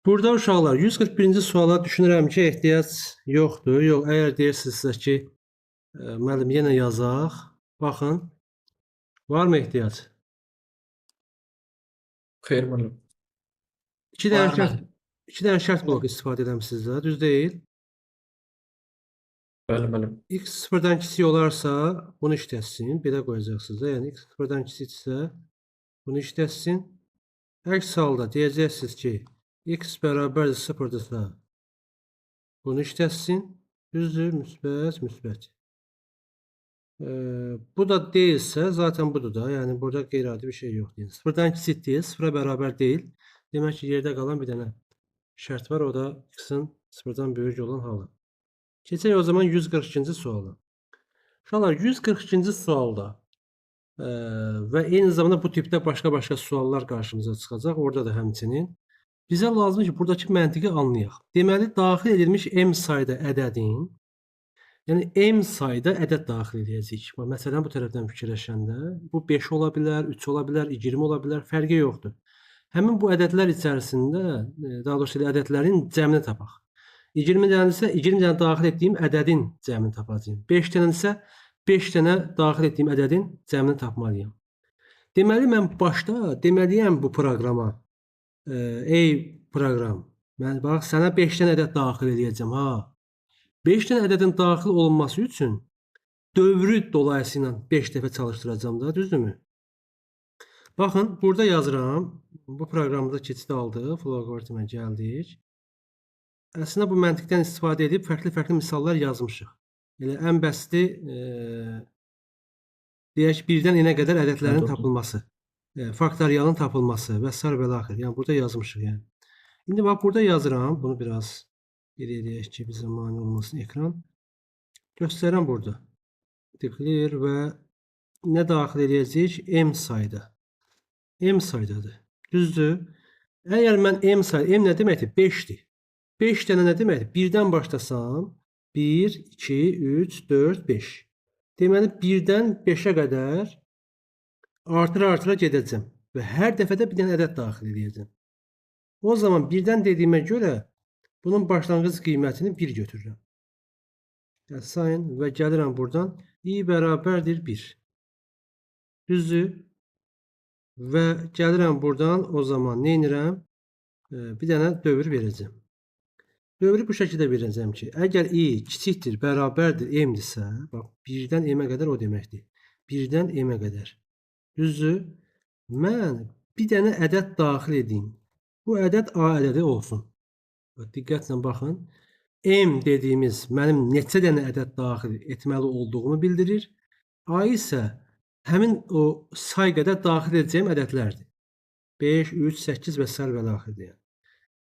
Burada uşaqlar 141-ci suala düşünürəm ki, ehtiyac yoxdur. Yox, əgər deyirsinizsə ki, müəllim yenə yazaq. Baxın, varmı ehtiyac? Xeyr müəllim. 2 dənə Var şərt, müəllim. 2 dənə şərt bloku istifadə etmisiniz də, düz deyil? Bəli müəllim. X sıfırdan kiçik olarsa bunu işlətsin, belə qoyacaqsınız da. Yəni x sıfırdan kiçiksə bunu işlətsin. Əks halda deyəcəksiniz ki, x bərabərdir sıfırdırsa bunu işlətsin. Düzdür, müsbət, müsbət. Bu da değilsə, zaten budur da. Yəni burada qeyri-adi bir şey yoxdur. Sıfırdan kiçik deyil, sıfıra bərabər deyil. Demək ki, yerdə qalan bir dənə şərt var. O da x-in sıfırdan böyük olan halı. Keçək o zaman 142-ci suala. Uşaqlar, 142-ci sualda və eyni zamanda bu tipdə başqa suallar qarşımıza çıxacaq. Orada da həmçinin. Bizə lazımdır ki, buradakı məntiqi anlayaq. Deməli, daxil edilmiş m sayda ədədin, yəni m sayda ədəd daxil edəcəyik. Məsələn, bu tərəfdən fikirləşəndə bu 5 ola bilər, 3 ola bilər, 20 ola bilər, fərqi yoxdur. Həmin bu ədədlər içərisində, daha doğrusu ədədlərin cəmini tapaq. 20 dənədirsə, 20 dənə daxil etdiyim ədədin cəmini tapacağım. 5 dənədirsə, 5 dənə daxil etdiyim ədədin cəmini tapmalıyam. Deməli, mən başda deməliyəm bu proqrama, ey proqram, mən bax, sənə 5 dənə ədəd daxil edəcəm, ha. 5 dənə ədədin daxil olunması üçün dövrü dolayısıyla 5 dəfə çalışdıracağım da, düzdürmü? Baxın, burada yazıram. Bu proqramda keçid aldıq, flow algoritmə gəldik. Əslində bu məntiqdən istifadə edib fərqli misallar yazmışıq. Elə ən bəsti deyək ki, 1-dən n-ə qədər ədədlərin tapılması, faktorialın tapılması və s. və axır. Yəni burada yazmışıq yəni. İndi bax burada yazıram. Bunu biraz eləyək ki, bizə mane olmasın ekran. Göstərirəm burada. Tıklayır və nə daxil edəcəyik? M sayda. M saydadır. Düzdür? Əgər mən M sayda, M nə deməkdir? 5-dir. 5 dənə nə deməkdir? 1-dən başlasam, 1, 2, 3, 4, 5. Deməli, 1-dən 5-ə qədər artıra gedəcəm və hər dəfədə bir dənə ədəd daxil edəcəm. O zaman 1-dən dediyimə görə bunun başlanğıc qiymətini 1 götürürəm. Sayın və gəlirəm buradan i bərabərdir 1. Düzdür? Və gəlirəm buradan o zaman nə edirəm? Bir dənə dövr verəcəm. Dövrü bu şəkildə verəcəm ki, əgər i kiçikdir, bərabərdir m-dirsə, bax 1-dən m-ə qədər o deməkdir. 1-dən m-ə qədər. Düzdür? Mən bir dənə ədəd daxil edeyim. Bu ədəd a ədədi olsun. Diqqətlə baxın. M dediyimiz mənim neçə dənə ədəd daxil etməli olduğumu bildirir. A isə həmin o say qədər daxil edəcəyim ədədlərdir. 5, 3, 8 və s. və axırdır.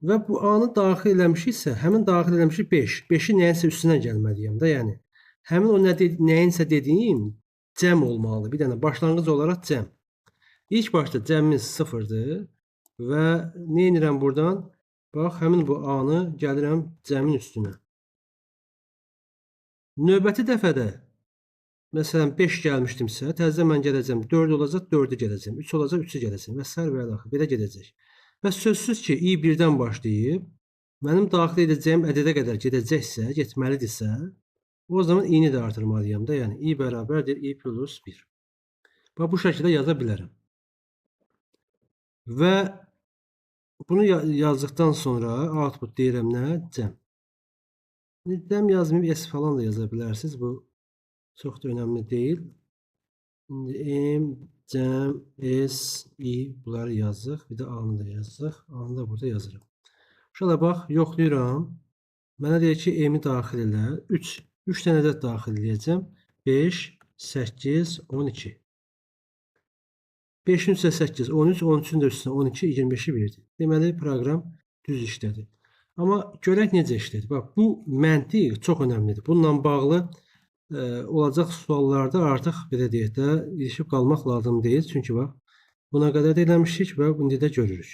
Və bu A-nı daxil eləmişiksə, həmin daxil eləmişik 5. 5-i nəyinsə üstünə gəlməliyəm də, yəni. Həmin o nəyinsə dediyim cəm olmalıdır. Bir dənə başlanğıc olaraq cəm. İlk başda cəmimiz 0-dır və nə edirəm buradan? Bax, həmin bu A-nı gəlirəm cəmin üstünə. Növbəti dəfədə məsələn 5 gəlmişdimsə, təzədən mən gələcəm 4 olacaq, 4-ü gələcəm, 3 olacaq, 3-ü gələcəm və s. və axır. Belə gedəcək. Və sözsüz ki, i 1-dən başlayıb, mənim daxil edəcəyim ədədə qədər gedəcəksə, getməlidirsə, o zaman i-ni də artırmalıyam da, yəni i bərabərdir i plus 1. Bax, bu şəkildə yaza bilərəm. Və bunu yazdıqdan sonra output deyirəm nə? Cəm. Cəm yazmayıb, s falan da yaza bilərsiniz. Bu çox da önəmli deyil. M, cəm, S, I bunları yazıq. Bir də A-nı da yazıq. A-nı da burada yazırım. Şöyle bax, yoxlayıram. Mənə deyir ki, M-i daxil elə. 3 dənə ədəd daxil edəcəm. 5, 8, 12. 5-in üstə 8, 13, 13-ün də üstünə 12, 25-i verdi. Deməli, proqram düz işlədi. Amma görək necə işlədi. Bax, bu məntiq çox önəmlidir. Bununla bağlı olacaq suallarda artıq belə deyək də ilişib qalmaq lazım deyil. Çünki bax, buna qədər də eləmişik və indi də görürük.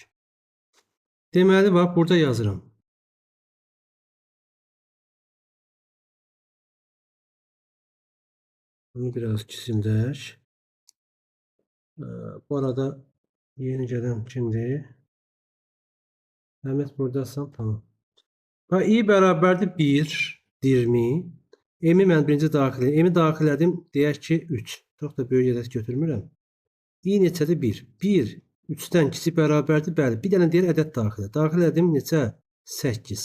Deməli, bax, burada yazıram. Bunu biraz kisildək. Bu arada yeni gələn kimdir? Mehmet buradasan, tamam. Ha, i bərabərdir 1, dirmi. M-i mən birinci daxil edim. M-i daxil edim, deyək ki 3. Çox da böyük ədəd götürmürəm. I neçədir? 1. 1, 3-dən kiçik bərabərdir. Bəli. Bir dənə deyir ədəd daxil et. Daxil edim neçə? 8.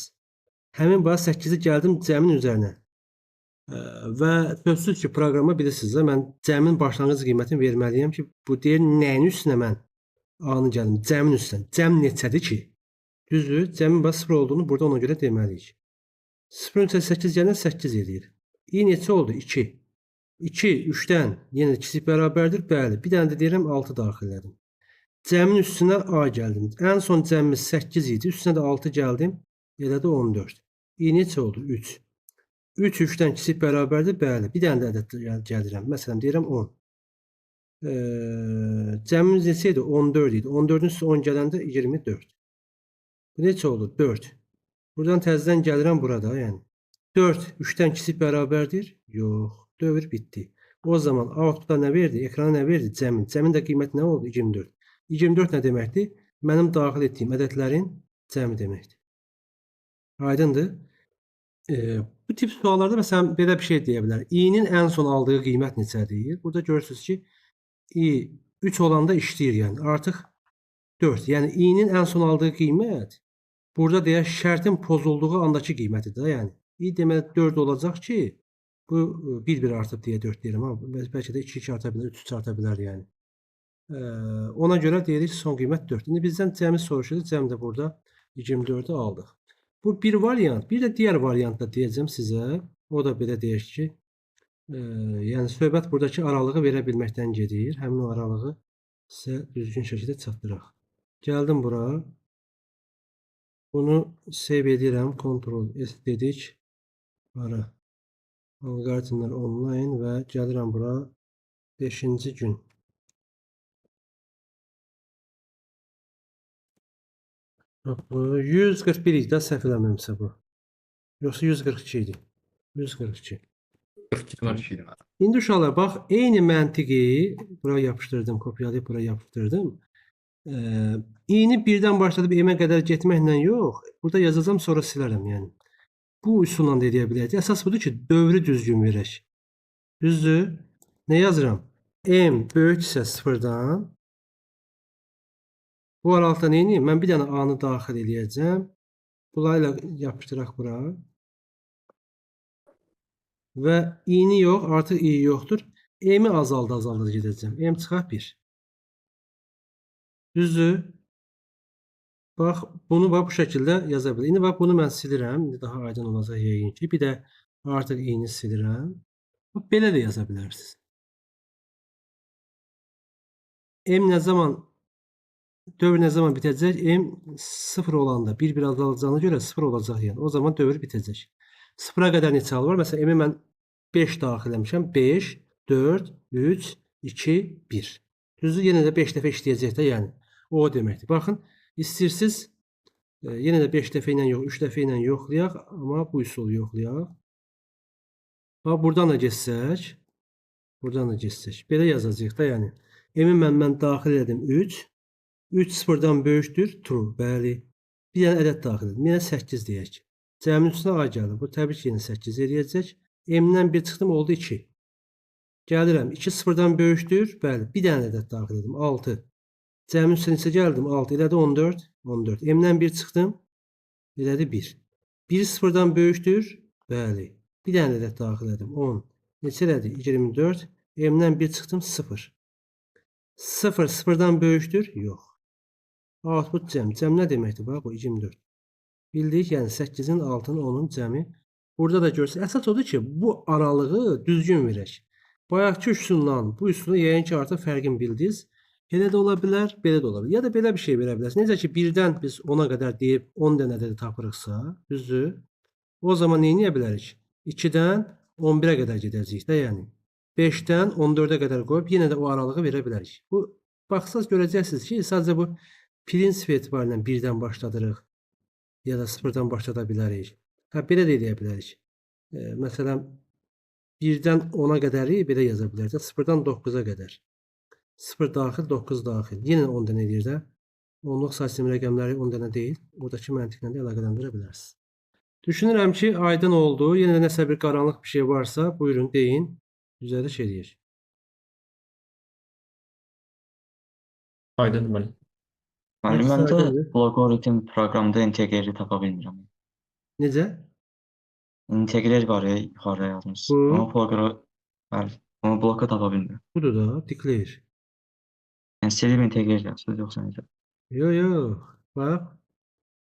Həmin bax 8-i gəldim cəmin üzərinə. Və sözsüz ki, proqrama bilirsiniz də, mən cəmin başlanğıc qiymətini verməliyəm ki, bu deyir nəyin üstünə mən A-nı gəldim, cəmin üstünə. Cəm neçədir ki? Düzdür? Cəmin bax 0 olduğunu burada ona görə deməliyik. 0 neçə 8 gələn 8 edir. I neçə oldu? 2. 2 3-dən yenə kiçik bərabərdir. Bəli. Bir dənə də deyirəm 6 daxil edim. Cəmin üstünə A gəldim. Ən son cəmimiz 8 idi. Üstünə də 6 gəldim. Elədi 14. I neçə oldu? 3. 3 3-dən kiçik bərabərdir. Bəli. Bir dənə də ədəd gəldirəm. Məsələn deyirəm 10. Cəmimiz neçə idi? 14 idi. 14-ün üstü 10 gələndə 24. Bu neçə oldu? 4. Buradan təzədən gəlirəm burada, yəni. 4 3-dən kiçik bərabərdir? Yox. Dövr bitdi. O zaman outputda nə verdi? Ekrana nə verdi? Cəmin. Cəmin də qiyməti nə oldu? 24. 24 nə deməkdir? Mənim daxil etdiyim ədədlərin cəmi deməkdir. Aydındır? Bu tip suallarda məsələn belə bir şey deyə bilər. I-nin ən son aldığı qiymət neçədir? Burada görürsünüz ki, I 3 olanda işləyir, yəni. Artıq 4. Yəni I-nin ən son aldığı qiymət burada deyək şərtin pozulduğu andakı qiymətidir də, yəni. I deməli 4 olacaq ki, bu 1 artıb deyə 4 deyirəm, amma bəlkə də 2 arta bilər, 3 arta bilər, yəni. Ona görə deyirik son qiymət 4. İndi bizdən cəmi soruşur, cəm də burada 24-ü aldıq. Bu bir variant. Bir də digər variantda deyəcəm sizə. O da belə deyək ki, yəni söhbət buradakı aralığı verə bilməkdən gedir. Həmin o aralığı sizə düzgün şəkildə çatdıraq. Gəldim bura. Bunu save edirəm. Ctrl S dedik. Ara. Alqoritmlər online və gəlirəm bura 5-ci gün. Bu 141 idi də, səhv eləmirəmsə bu. Yoxsa 142 idi. 142. 42 idi. İndi uşaqlar bax, eyni məntiqi bura yapışdırdım, kopyalayıb bura yapışdırdım. I-ni 1-dən başladıb M-ə qədər getməklə yox, burada yazacağam, sonra silərəm, yəni. Bu üsulla da edə bilərik. Əsas budur ki, dövrü düzgün verək. Düzdür? Nə yazıram? M böyüksə 0-dan. Bu aralıqda nə edeyim? Mən bir dənə A-nı daxil edəcəm. Bunlarla yapışdıraq bura. Və i-ni yox, artıq i yoxdur. M-i azalda gedəcəm. M çıxaq 1. Düzdür? Bax, bunu bax bu şəkildə yaza bilərik. İndi bax bunu mən silirəm. İndi daha aydın olacaq yəqin ki. Bir də artıq i-ni silirəm. Bax, belə də yaza bilərsiniz. M nə zaman dövr nə zaman bitəcək? M 0 olanda 1 azalacağına görə 0 olacaq yəni. O zaman dövr bitəcək. 0-a qədər neçə hal var? Məsələn, M-i mən 5 daxil etmişəm. 5, 4, 3, 2, 1. Düzdür? Yenə də 5 dəfə işləyəcək də, yəni. O deməkdir. Baxın, istəyirsiniz yenə də 5 dəfə ilə yox, 3 dəfə ilə yoxlayaq, amma bu üsulu yoxlayaq. Bax, buradan da geçsək, buradan da geçsək. Belə yazacağıq da, yəni. M-i mən daxil edim 3. 3 0-dan böyükdür, true, bəli. Bir dənə ədəd daxil edim. Yenə 8 deyək. Cəmin üstünə A gəlir. Bu təbii ki, yenə 8 eləyəcək. M-dən 1 çıxdım, oldu 2. Gəlirəm. 2 0-dan böyükdür, bəli. Bir dənə ədəd daxil edim, 6. Cəmin üstünə neçə gəldim? 6. Elədi 14. 14. M-dən 1 çıxdım, elədi 1. 1 0-dan böyükdür, bəli. Bir dənə ədəd daxil edim, 10. Neçə elədi? 24. M-dən 1 çıxdım, 0. 0 0-dan böyükdür? Yox. Output cəm. Cəm nə deməkdir? Bax, bu 24. Bildik, yəni 8-in, 6-nın, 10-un cəmi. Burada da görürsünüz. Əsas odur ki, bu aralığı düzgün verək. Bayaqki üsulla bu üsulu yəqin ki, artıq fərqini bildiniz. Elə də ola bilər, belə də ola bilər. Ya da belə bir şey verə bilərsiniz. Necə ki, 1-dən biz 10-a qədər deyib 10 dənə ədədi tapırıqsa, düzdür? O zaman nə edə bilərik? 2-dən 11-ə qədər gedəcəyik də, yəni. 5-dən 14-ə qədər qoyub yenə də o aralığı verə bilərik. Bu, baxsaz görəcəksiniz ki, sadəcə bu prinsip etibarıyla 1-dən başladırıq ya da 0-dan başlada bilərik. Hə, belə də edə bilərik. Məsələn, 1-dən 10-a qədəri belə yaza bilərik. 0-dan 9-a qədər. 0 daxil, 9 daxil. Yenə 10 dənə edir də. Onluq say sistemi rəqəmləri 10 dənə deyil. Oradakı məntiqlə də əlaqələndirə bilərsiniz. Düşünürəm ki, aydın oldu. Yenə də nəsə bir qaranlıq bir şey varsa, buyurun deyin. Düzəliş eləyək. Aydın müəllim. Müəllim, mən də Aydındır. loqaritm proqramda inteqreri tapa bilmirəm. Necə? İntegrer var ya, yuxarıya yazmışsınız. Bu. Amma proqram, bəli, amma bloka tapa bilmirəm. Budur da, declare. Yəni silib integrer yazsınız, yoxsa necə? Yox. Bax,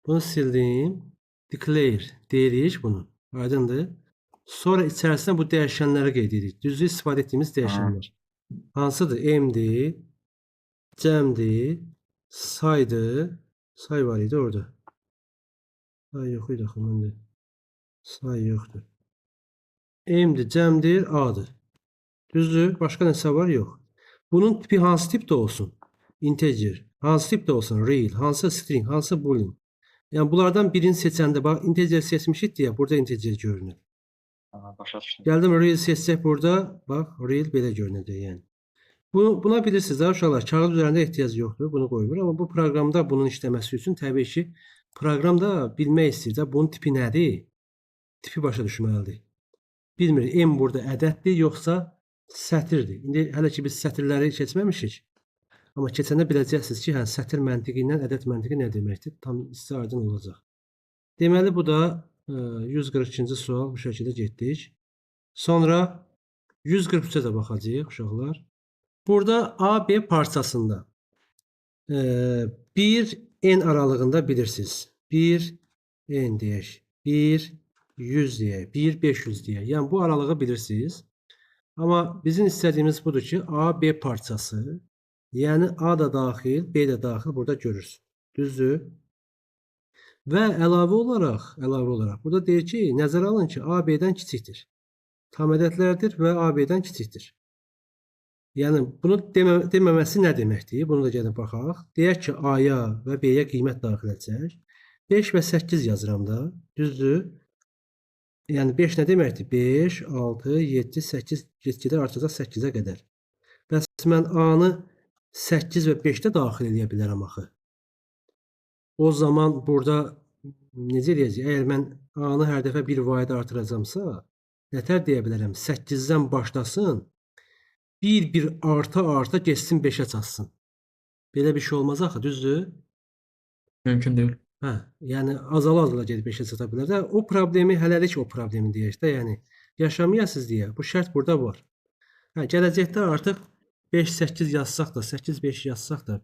bunu sildim. Declare deyirik bunu. Aydındır. Sonra içərisinə bu dəyişənləri qeyd edirik. Düzdür, istifadə etdiyimiz dəyişənlər. Hansıdır? M-dir, cəmdir, saydır. Say var idi orada. Say yox idi axı məndə. Say yoxdur. M-dir, cəmdir, A-dır. Düzdür? Başqa nəsə var? Yox. Bunun tipi hansı tipdə olsun? Integer. Hansı tipdə olsun? Real. Hansı string? Hansı boolean? Yəni bunlardan birini seçəndə bax integer seçmişik deyə burada integer görünür. Başa düşdüm. Gəldim real seçsək burada bax real belə görünəcək yəni. Buna bilirsiniz də uşaqlar kağız üzərində ehtiyac yoxdur. Bunu qoymur amma bu proqramda bunun işləməsi üçün təbii ki proqramda bilmək istəyir də bunun tipi nədir? Tipi başa düşməlidir. Bilmir M burada ədəddir yoxsa sətirdir. İndi hələ ki biz sətirləri keçməmişik. Amma keçəndə biləcəksiniz ki, hə sətir məntiqi ilə ədəd məntiqi nə deməkdir? Tam sizə aydın olacaq. Deməli bu da 142-ci sual bu şəkildə getdik. Sonra 143-ə də baxacağıq uşaqlar. Burada A, B parçasında 1 n aralığında bilirsiniz. 1 n deyək. 1 100 deyək. 1 500 deyək. Yəni bu aralığı bilirsiniz. Amma bizim istədiyimiz budur ki, A, B parçası, yəni A da daxil, B də daxil burada görürsün. Düzdür? Və əlavə olaraq burada deyir ki, nəzərə alın ki, A, B-dən kiçikdir. Tam ədədlərdir və A, B-dən kiçikdir. Yəni bunu deməməsi nə deməkdir? Bunu da gəlin baxaq. Deyək ki, A-ya və B-yə qiymət daxil edəcək. 5 və 8 yazıram da. Düzdür? Yəni 5 nə deməkdir? 5, 6, 7, 8 get-gedə artacaq 8-ə qədər. Bəs mən A-nı 8 və 5-də daxil edə bilərəm axı. O zaman burada necə deyəcək? Əgər mən A-nı hər dəfə bir vahid artıracamsa, nətər deyə bilərəm? 8-dən başlasın, bir arta getsin 5-ə çatsın. Belə bir şey olmaz axı, düzdür? Mümkün deyil. Hə, yəni azala gedib 5-ə çata bilər də. O problemi hələlik o problemi deyək də, yəni yaşamayasınız deyə bu şərt burada var. Hə, gələcəkdə artıq 5-8 yazsaq da, 8-5 yazsaq da,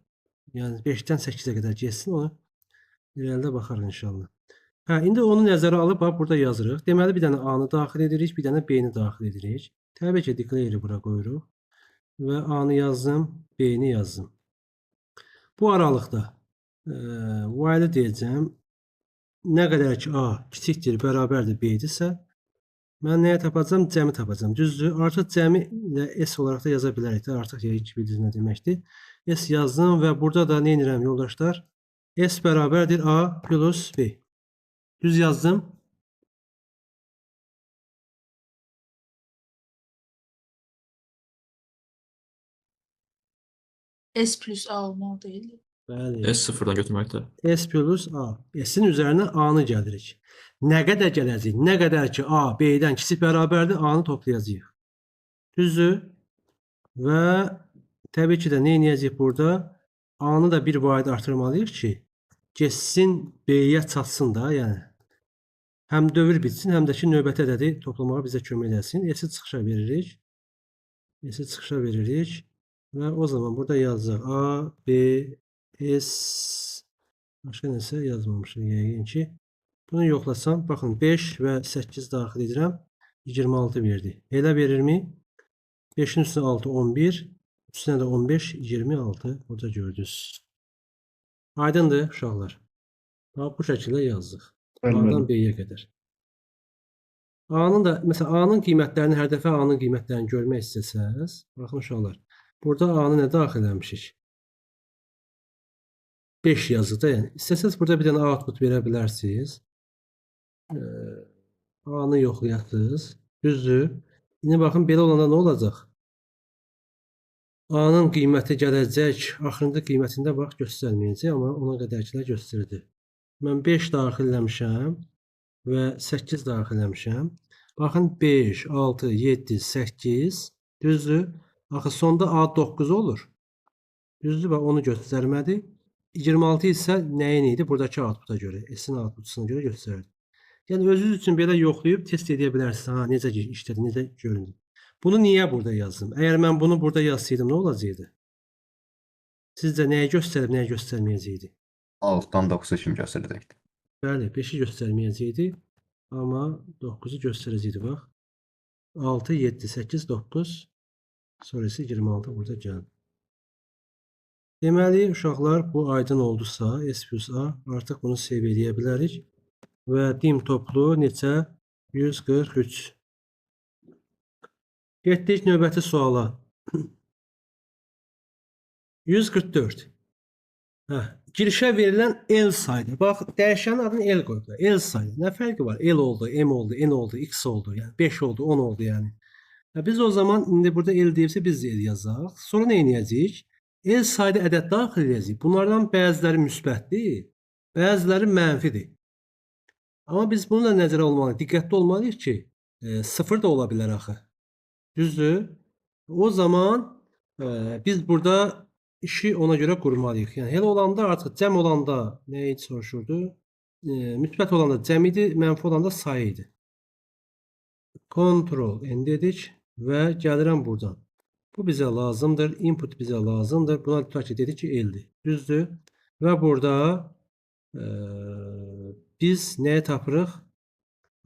yəni 5-dən 8-ə qədər getsin, ona irəlidə baxarıq inşallah. Hə, indi onu nəzərə alıb bax burada yazırıq. Deməli bir dənə A-nı daxil edirik, bir dənə B-ni daxil edirik. Təbii ki, declare-i bura qoyuruq və A-nı yazdım, B-ni yazdım. Bu aralıqda while deyəcəm. Nə qədər ki A kiçikdir, bərabərdir B-dirsə, mən nəyə tapacam? Cəmi tapacam. Düzdür? Artıq cəmi ilə S olaraq da yaza bilərik də. Artıq yəqin ki bildiniz nə deməkdir. S yazdım və burada da nə edirəm yoldaşlar? S bərabərdir A plus B. Düz yazdım. S plus A olmalı değil. Bəli. S sıfırdan götürməkdə. S plus A. S-in üzərinə A-nı gəlirik. Nə qədər gələcək? Nə qədər ki A B-dən kiçik bərabərdir, A-nı toplayacağıq. Düzdür? Və təbii ki də nə edəcəyik burada? A-nı da bir vahid artırmalıyıq ki, getsin B-yə çatsın da, yəni. Həm dövr bitsin, həm də ki növbəti ədədi toplamağa bizə kömək etsin. S-i çıxışa veririk. S-i çıxışa veririk və o zaman burada yazacaq A, B, S, başqa nəsə yazmamışıq yəqin ki. Bunu yoxlasam, baxın 5 və 8 daxil edirəm, 26 verdi. Elə verirmi? 5-in üstünə 6, 11, üstünə də 15, 26. Burada gördünüz. Aydındır uşaqlar. Bax, bu şəkildə yazdıq. A-dan B-yə qədər. A-nın da, məsələn, A-nın qiymətlərini, hər dəfə A-nın qiymətlərini görmək istəsəz, baxın uşaqlar, burada A-nı nə daxil etmişik? 5 yazdı da, yəni. İstəsəz burada bir dənə output verə bilərsiniz. A-nı yoxlayasınız. Düzdür. İndi baxın, belə olanda nə olacaq? A-nın qiyməti gələcək. Axırıncı qiymətində bax göstərməyəcək, amma ona qədərkilər göstərdi. Mən 5 daxil eləmişəm və 8 daxil eləmişəm. Baxın 5, 6, 7, 8. Düzdür? Axı sonda A 9 olur. Düzdür? Bax onu göstərmədi. 26 isə nəyin idi? Buradakı outputa görə, S-in outputusuna görə göstərdi. Yəni özünüz üçün belə yoxlayıb test edə bilərsiniz. Ha, necə işlədi, necə göründü. Bunu niyə burada yazdım? Əgər mən bunu burada yazsaydım nə olacaqdı? Sizcə nəyi göstərib, nəyi göstərməyəcəkdi? 6-dan 9-a kimi göstərəcəkdir. Bəli, 5-i göstərməyəcəkdi, amma 9-u göstərəcəkdi bax. 6, 7, 8, 9. Sonra isə 26 burada gəldi. Deməli, uşaqlar, bu aydın oldusa, S plus A, artıq bunu save edə bilərik. Və dim toplu neçə? 143. Getdik növbəti suala. 144. Girişə verilən L saydı. Bax, dəyişənin adını L qoyublar. L saydı. Nə fərqi var? L oldu, M oldu, N oldu, X oldu. Yəni 5 oldu, 10 oldu yəni. Biz o zaman indi burada L deyibsə biz L yazaq. Sonra nə edəcəyik? L saydı ədəd daxil edəcəyik. Bunlardan bəziləri müsbətdir, bəziləri mənfidir. Amma biz bununla nəzərə almalıyıq, diqqətli olmalıyıq ki, 0 da ola bilər axı. Düzdür? O zaman biz burada işi ona görə qurmalıyıq. Yəni elə olanda artıq cəm olanda nə idi soruşurdu? Müsbət olanda cəm idi, mənfi olanda sayı idi. Ctrl N dedik və gəlirəm buradan. Bu bizə lazımdır, input bizə lazımdır. Buna tutaq ki, dedik ki, L-dir. Düzdür? Və burada biz nəyə tapırıq?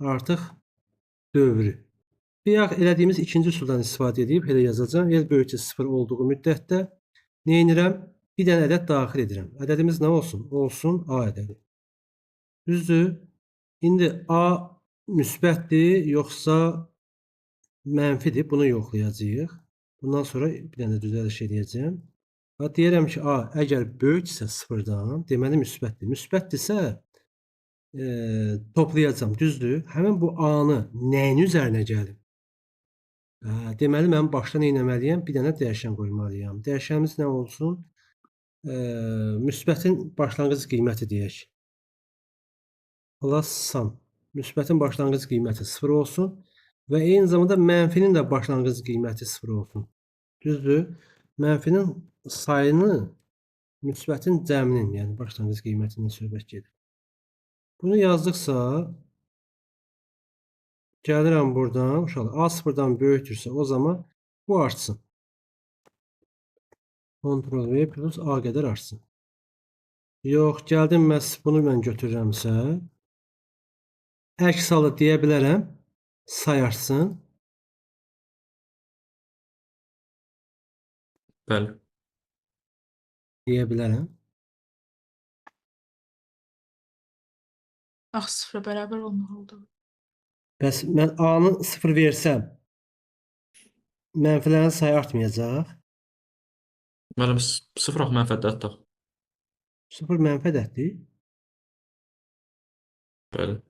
Artıq dövrü. Bayaq elədiyimiz ikinci üsuldan istifadə edib elə yazacağam. L böyükçə 0 olduğu müddətdə nə edirəm? Bir dənə ədəd daxil edirəm. Ədədimiz nə olsun? Olsun A ədədi. Düzdür? İndi A müsbətdir, yoxsa mənfidir? Bunu yoxlayacağıq. Bundan sonra bir dənə düzəliş edəcəm. Və deyirəm ki, A əgər böyüksə 0-dan, deməli müsbətdir. Müsbətdirsə toplayacağam. Düzdür? Həmin bu A-nı nəyin üzərinə gəlim? Deməli, mən başda nə etməliyəm? Bir dənə dəyişən qoymalıyam. Dəyişənimiz nə olsun? Müsbətin başlanğıc qiyməti deyək. Plus sum. Müsbətin başlanğıc qiyməti 0 olsun və eyni zamanda mənfinin də başlanğıc qiyməti 0 olsun. Düzdür? Mənfinin sayını müsbətin cəminin, yəni başlanğıc qiymətindən söhbət gedir. Bunu yazdıqsa, gəlirəm buradan, uşaqlar, A 0-dan böyükdürsə o zaman bu artsın. Ctrl V plus A qədər artsın. Yox, gəldim məhz bunu mən götürürəmsə, əks halı deyə bilərəm, say artsın. Bəli. Deyə bilərəm. Axı 0-a bərabər olmalıdır. Bəs mən A-nı 0 versəm, mənfilərin sayı artmayacaq. Müəllim 0 axı mənfi ədəddir. 0 mənfi ədəddir. Bəli.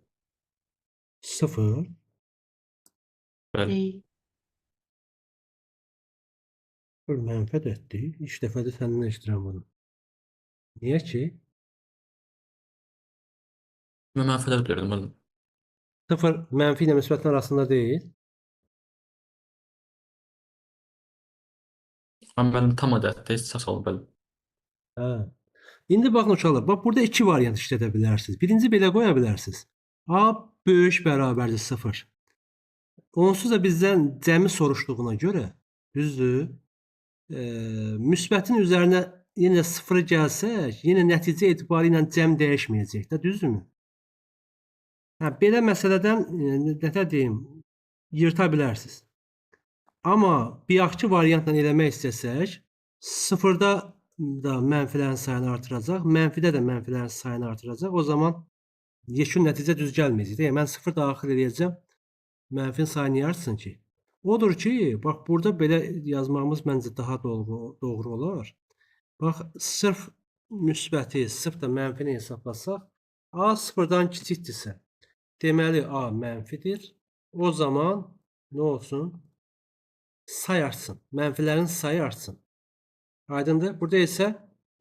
0. Bəli. Deyil. 0 mənfi ədəddir. İlk dəfədir səndən eşidirəm bunu. Niyə ki? Mən mənfi ədəd bilirdim müəllim. 0 mənfi ilə müsbətin arasında deyil. Amma müəllim tam ədəddir, heç səs olub bəli. Hə. İndi baxın uşaqlar, bax burada iki variant işlədə bilərsiniz. Birinci belə qoya bilərsiniz. A böyük bərabərdir 0. Onsuz da bizdən cəmi soruşduğuna görə, düzdür? Müsbətin üzərinə yenə 0 gəlsək, yenə nəticə etibarı ilə cəm dəyişməyəcək də, düzdürmü? Hə, belə məsələdən nətər deyim, yırta bilərsiniz. Amma bayaqki variantla eləmək istəsək, 0-da da mənfilərin sayını artıracaq, mənfidə də mənfilərin sayını artıracaq. O zaman yekun nəticə düz gəlməyəcək. Yəni mən 0 daxil edəcəm, mənfinin sayını niyə artsın ki? Odur ki, bax burada belə yazmağımız məncə daha doğru olar. Bax, sırf müsbəti, sırf da mənfini hesablasaq, A 0-dan kiçikdirsə, deməli A mənfidir. O zaman nə olsun? Say artsın. Mənfilərin sayı artsın. Aydındır? Burada isə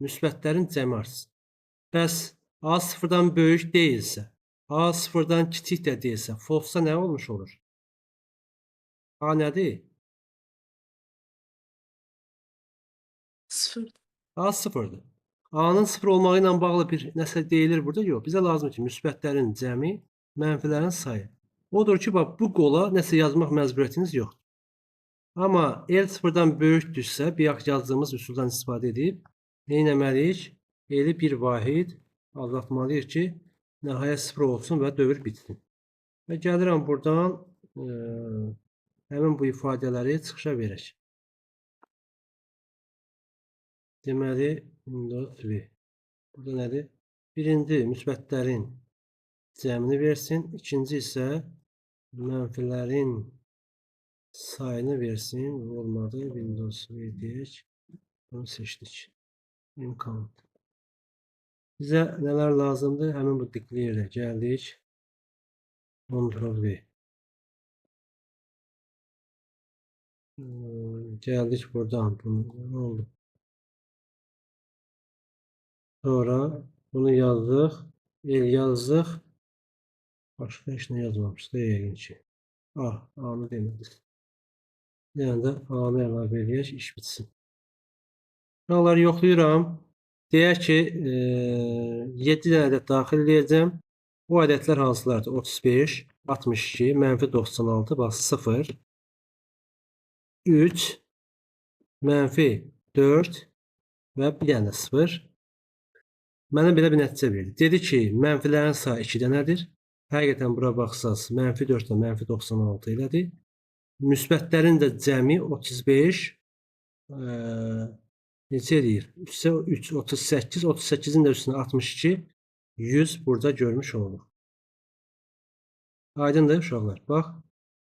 müsbətlərin cəmi artsın. Bəs A sıfırdan böyük deyilsə, A sıfırdan kiçik də deyilsə, false-da nə olmuş olur? A nədir? Sıfır. A sıfırdır. A-nın sıfır olmağı ilə bağlı bir nəsə deyilir burada? Yox. Bizə lazımdır ki, müsbətlərin cəmi, mənfilərin sayı. Odur ki, bax, bu qola nəsə yazmaq məcburiyyətiniz yoxdur. Amma L sıfırdan böyükdürsə, bayaq yazdığımız üsuldan istifadə edib, nə etməliyik? L-i bir vahid azaltmalıyıq ki, nəhayət sıfır olsun və dövr bitsin. Və gəlirəm buradan həmin bu ifadələri çıxışa verək. Deməli, Windows V. Burada nədir? Birinci müsbətlərin cəmini versin. İkinci isə mənfilərin sayını versin. Olmadı. Windows V deyək. Bunu seçdik. İmkan. Bizə nələr lazımdır? Həmin bu declare gəldik. Ctrl V. Gəldik buradan. Nə oldu? Sonra bunu yazdıq. El yazdıq. Başqa heç nə yazmamışdı yəqin ki. A-nı demədik. Yəni də A-nı əlavə edək, iş bitsin. Buraları yoxlayıram. Deyək ki, 7 dənə ədəd daxil edəcəm. Bu ədədlər hansılardır? 35, 62, mənfi 96, bax 0, 3, mənfi 4 və bir dənə 0. Mənə belə bir nəticə verdi. Dedi ki, mənfilərin sayı 2 dənədir. Həqiqətən bura baxsaz, mənfi 4 ilə mənfi 96 elədir. Müsbətlərin də cəmi 35, neçə edir? 3, 38, 38-in də üstünə 62, 100 burada görmüş oluruq. Aydındır uşaqlar. Bax,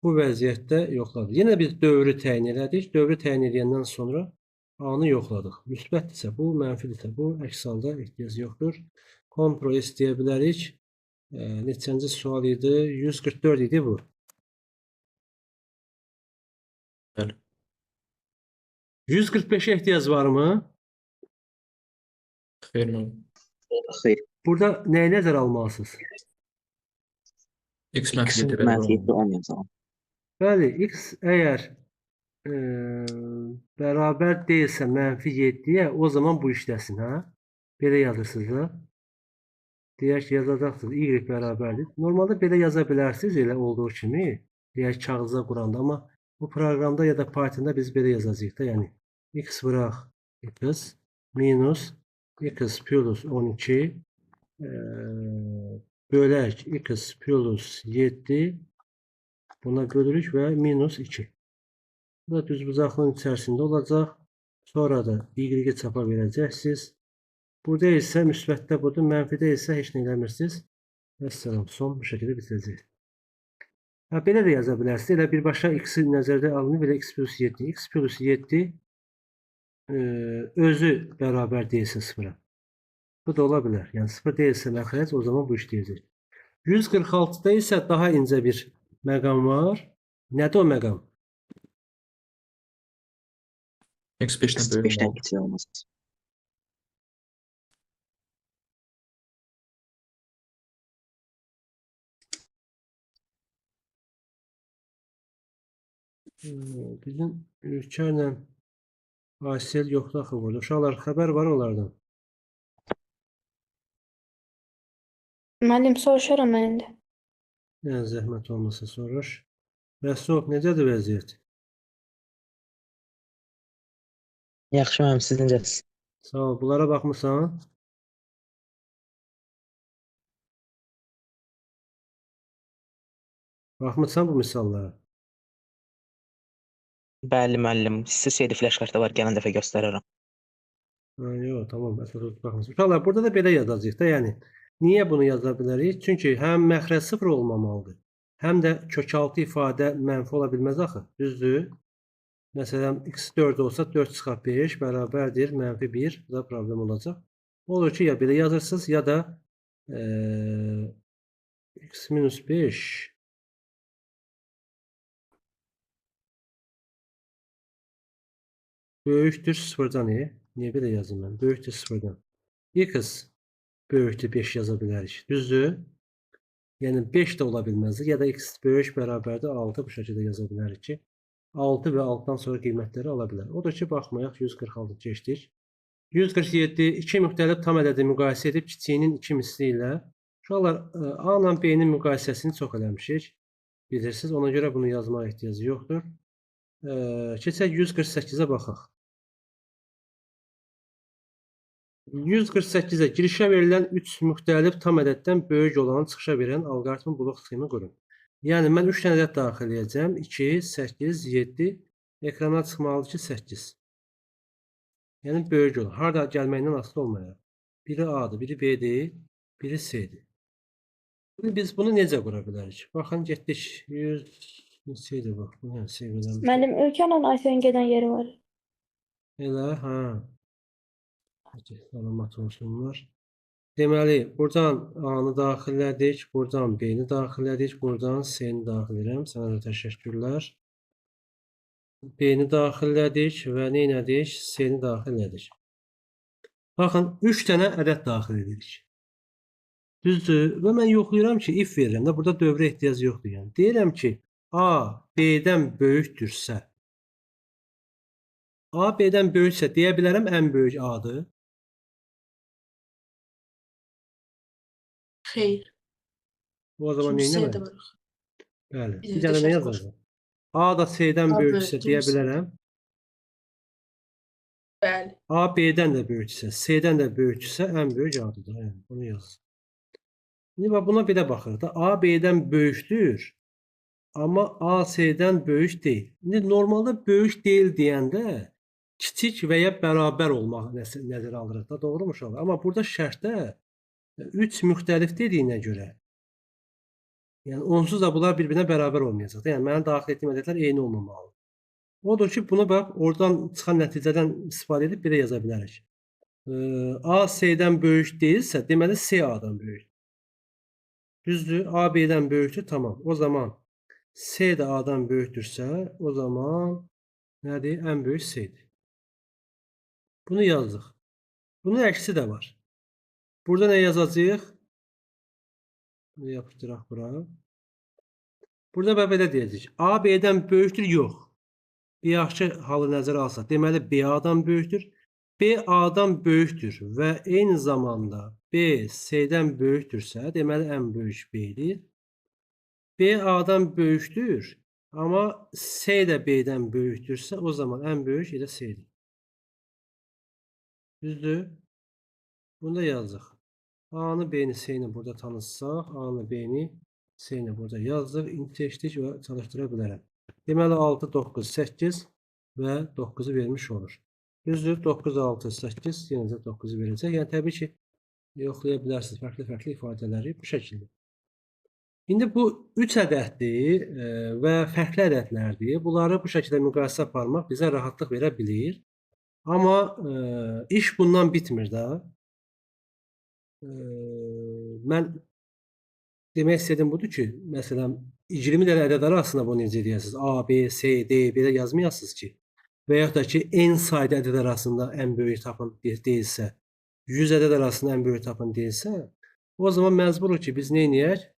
bu vəziyyətdə yoxladıq. Yenə biz dövrü təyin elədik. Dövrü təyin edəndən sonra A-nı yoxladıq. Müsbətdirsə bu, mənfidirsə bu, əks halda ehtiyac yoxdur. Ctrl S deyə bilərik. Neçənci sual idi? 144 idi bu. Bəli. 145-ə ehtiyac varmı? Xeyr, müəllim. Xeyr. Burada nəyi nəzərə almalısınız? X mənfi X-in 7 mənfi bərabər 7 olmayacaq. Bəli, X əgər bərabər deyilsə mənfi 7-yə, o zaman bu işləsin, hə? Belə yazırsınız da. Deyək ki, yazacaqsınız, Y bərabərdir. Normalda belə yaza bilərsiniz, elə olduğu kimi. Deyək kağıza quranda, amma bu proqramda ya da Pythonda biz belə yazacağıq da, yəni X vıraq X minus X plus 12 bölək X plus 7 buna bölürük və minus 2. Bu da düzbucaqlığın içərisində olacaq. Sonra da Y-i çapa verəcəksiniz. Burada isə müsbətdə budur, mənfidə isə heç nə eləmirsiniz. Vəssalam, son bu şəkildə bitirəcək. Belə də yaza bilərsiniz. Elə birbaşa X-i nəzərdə alınıb, elə X plus 7. X plus 7 özü bərabər deyilsə 0-a. Bu da ola bilər. Yəni 0 deyilsə məxrəc, o zaman bu işləyəcək. 146-da isə daha incə bir məqam var. Nədir o məqam? X 5-dən böyük 5-dən olmalı. kiçik olmaz. Bizim Ülkərlə Aysel yoxdur axı burada. Uşaqlar xəbər var onlardan. Müəllim, soruşaram mən indi. Yəni zəhmət olmasa soruş. Rəsul, necədir vəziyyət? Yaxşı müəllim, siz necəsiz? Sağ ol. Bunlara baxmısan? Baxmısan bu misallara? Bəli müəllim, sizə CD flash kartda var, gələn dəfə göstərərəm. Yox, tamam. Əsas baxmısan. Uşaqlar, burada da belə yazacağıq da, yəni. Niyə bunu yaza bilərik? Çünki həm məxrəc 0 olmamalıdır, həm də kökaltı ifadə mənfi ola bilməz axı. Düzdür? Məsələn, x 4 olsa 4 çıxaq 5 bərabərdir -1. Bu da problem olacaq. Olur ki, ya belə yazırsınız, ya da x minus 5 böyükdür 0-dan. Niyə belə yazım mən? Böyükdür 0-dan. X böyükdür 5 yaza bilərik. Düzdür? Yəni 5 də ola bilməzdir. Ya da x böyük bərabərdir 6 bu şəkildə yaza bilərik ki, 6 və 6-dan sonra qiymətləri ala bilər. Odur ki, baxmayaq 146 keçdik. 147 iki müxtəlif tam ədədi müqayisə edib kiçiyinin 2 misli ilə uşaqlar A ilə B-nin müqayisəsini çox eləmişik. Bilirsiniz. Ona görə bunu yazmağa ehtiyacı yoxdur. Keçək 148-ə baxaq. 148-ə girişə verilən 3 müxtəlif tam ədəddən böyük olanı çıxışa verən alqoritmin blok sxemi qurun. Yəni mən 3 dənə ədəd daxil edəcəm. 2, 8, 7. Ekrana çıxmalıdır ki 8. Yəni böyük olur. Harda gəlməyindən asılı olmayaraq. Biri A-dır, biri B-dir, biri C-dir. Biz bunu necə qura bilərik? Baxın, getdik. 100 C-dir bax. Bu yəni C verəmiş. Müəllim, Ölkənlə Ayşənin gedən yeri var. Elə, hə. Salamat olsunlar. Deməli, buradan A-nı daxillədik, buradan B-ni daxillədik, buradan C-ni daxil edirəm. Sənə də təşəkkürlər. B-ni daxillədik və nə elədik? C-ni daxillədik. Baxın, 3 dənə ədəd daxil edirik. Düzdür? Və mən yoxlayıram ki, if verirəm də, burada dövrə ehtiyac yoxdur. Yəni. Deyirəm ki, A B-dən böyükdürsə, A B-dən böyüksə deyə bilərəm ən böyük A-dır. Xeyr. O zaman Çünki nə C-də etməliyəm? var. Bəli. Bir Bir də dənə nə şərt yazacağam? A da C-dən A böyüksə deyə böyükdürsə. bilərəm. Bəli. A B-dən də böyüksə, C-dən də böyüksə ən böyük A-dır. Yəni, bunu yaz. İndi bax, buna bir də baxırıq da. A B-dən böyükdür, amma A C-dən böyük deyil. İndi normalda böyük deyil deyəndə kiçik və ya bərabər olmaq nəzərə alırıq da, doğru mu uşaqlar? Amma burada şərtdə 3 müxtəlif dediyinə görə, yəni onsuz da bunlar bir-birinə bərabər olmayacaq. Yəni mənim daxil etdiyim ədədlər eyni olmamalıdır. Odur ki, bunu bax, oradan çıxan nəticədən istifadə edib belə yaza bilərik. A C-dən böyük deyilsə, deməli C A-dan böyükdür. Düzdür? A B-dən böyükdür, tamam. O zaman C də A-dan böyükdürsə, o zaman nədir? Ən böyük C-dir. Bunu yazdıq. Bunun əksi də var. Burada nə yazacağıq? Bunu yapışdıraq bura. Burada belə deyəcəyik. A B-dən böyükdür, yox. Bir yaxşı halı nəzərə alsaq, deməli B A-dan böyükdür. B A-dan böyükdür və eyni zamanda B C-dən böyükdürsə, deməli ən böyük B-dir. B A-dan böyükdür, amma C də B-dən böyükdürsə, o zaman ən böyük elə C-dir. Düzdür? Bunu da yazdıq. A-nı, B-ni, C-ni burada tanıtsaq, A-nı, B-ni, C-ni burada yazdıq, seçdik və çalışdıra bilərəm. Deməli 6, 9, 8 və 9-u vermiş olur. Düzdür? 9, 6, 8, yenə də 9-u verəcək. Yəni təbii ki, yoxlaya bilərsiniz fərqli-fərqli ifadələri bu şəkildə. İndi bu 3 ədəddir və fərqli ədədlərdir. Bunları bu şəkildə müqayisə aparmaq bizə rahatlıq verə bilir. Amma iş bundan bitmir də. Mən demək istədim budur ki, məsələn, 20 dənə ədəd arasında bunu necə edəcəksiniz? A, B, C, D belə yazmayasınız ki. Və yaxud da ki, n sayda ədəd arasında ən böyük tapın deyilsə, 100 ədəd arasında ən böyük tapın deyilsə, o zaman məcburuq ki, biz nə edək?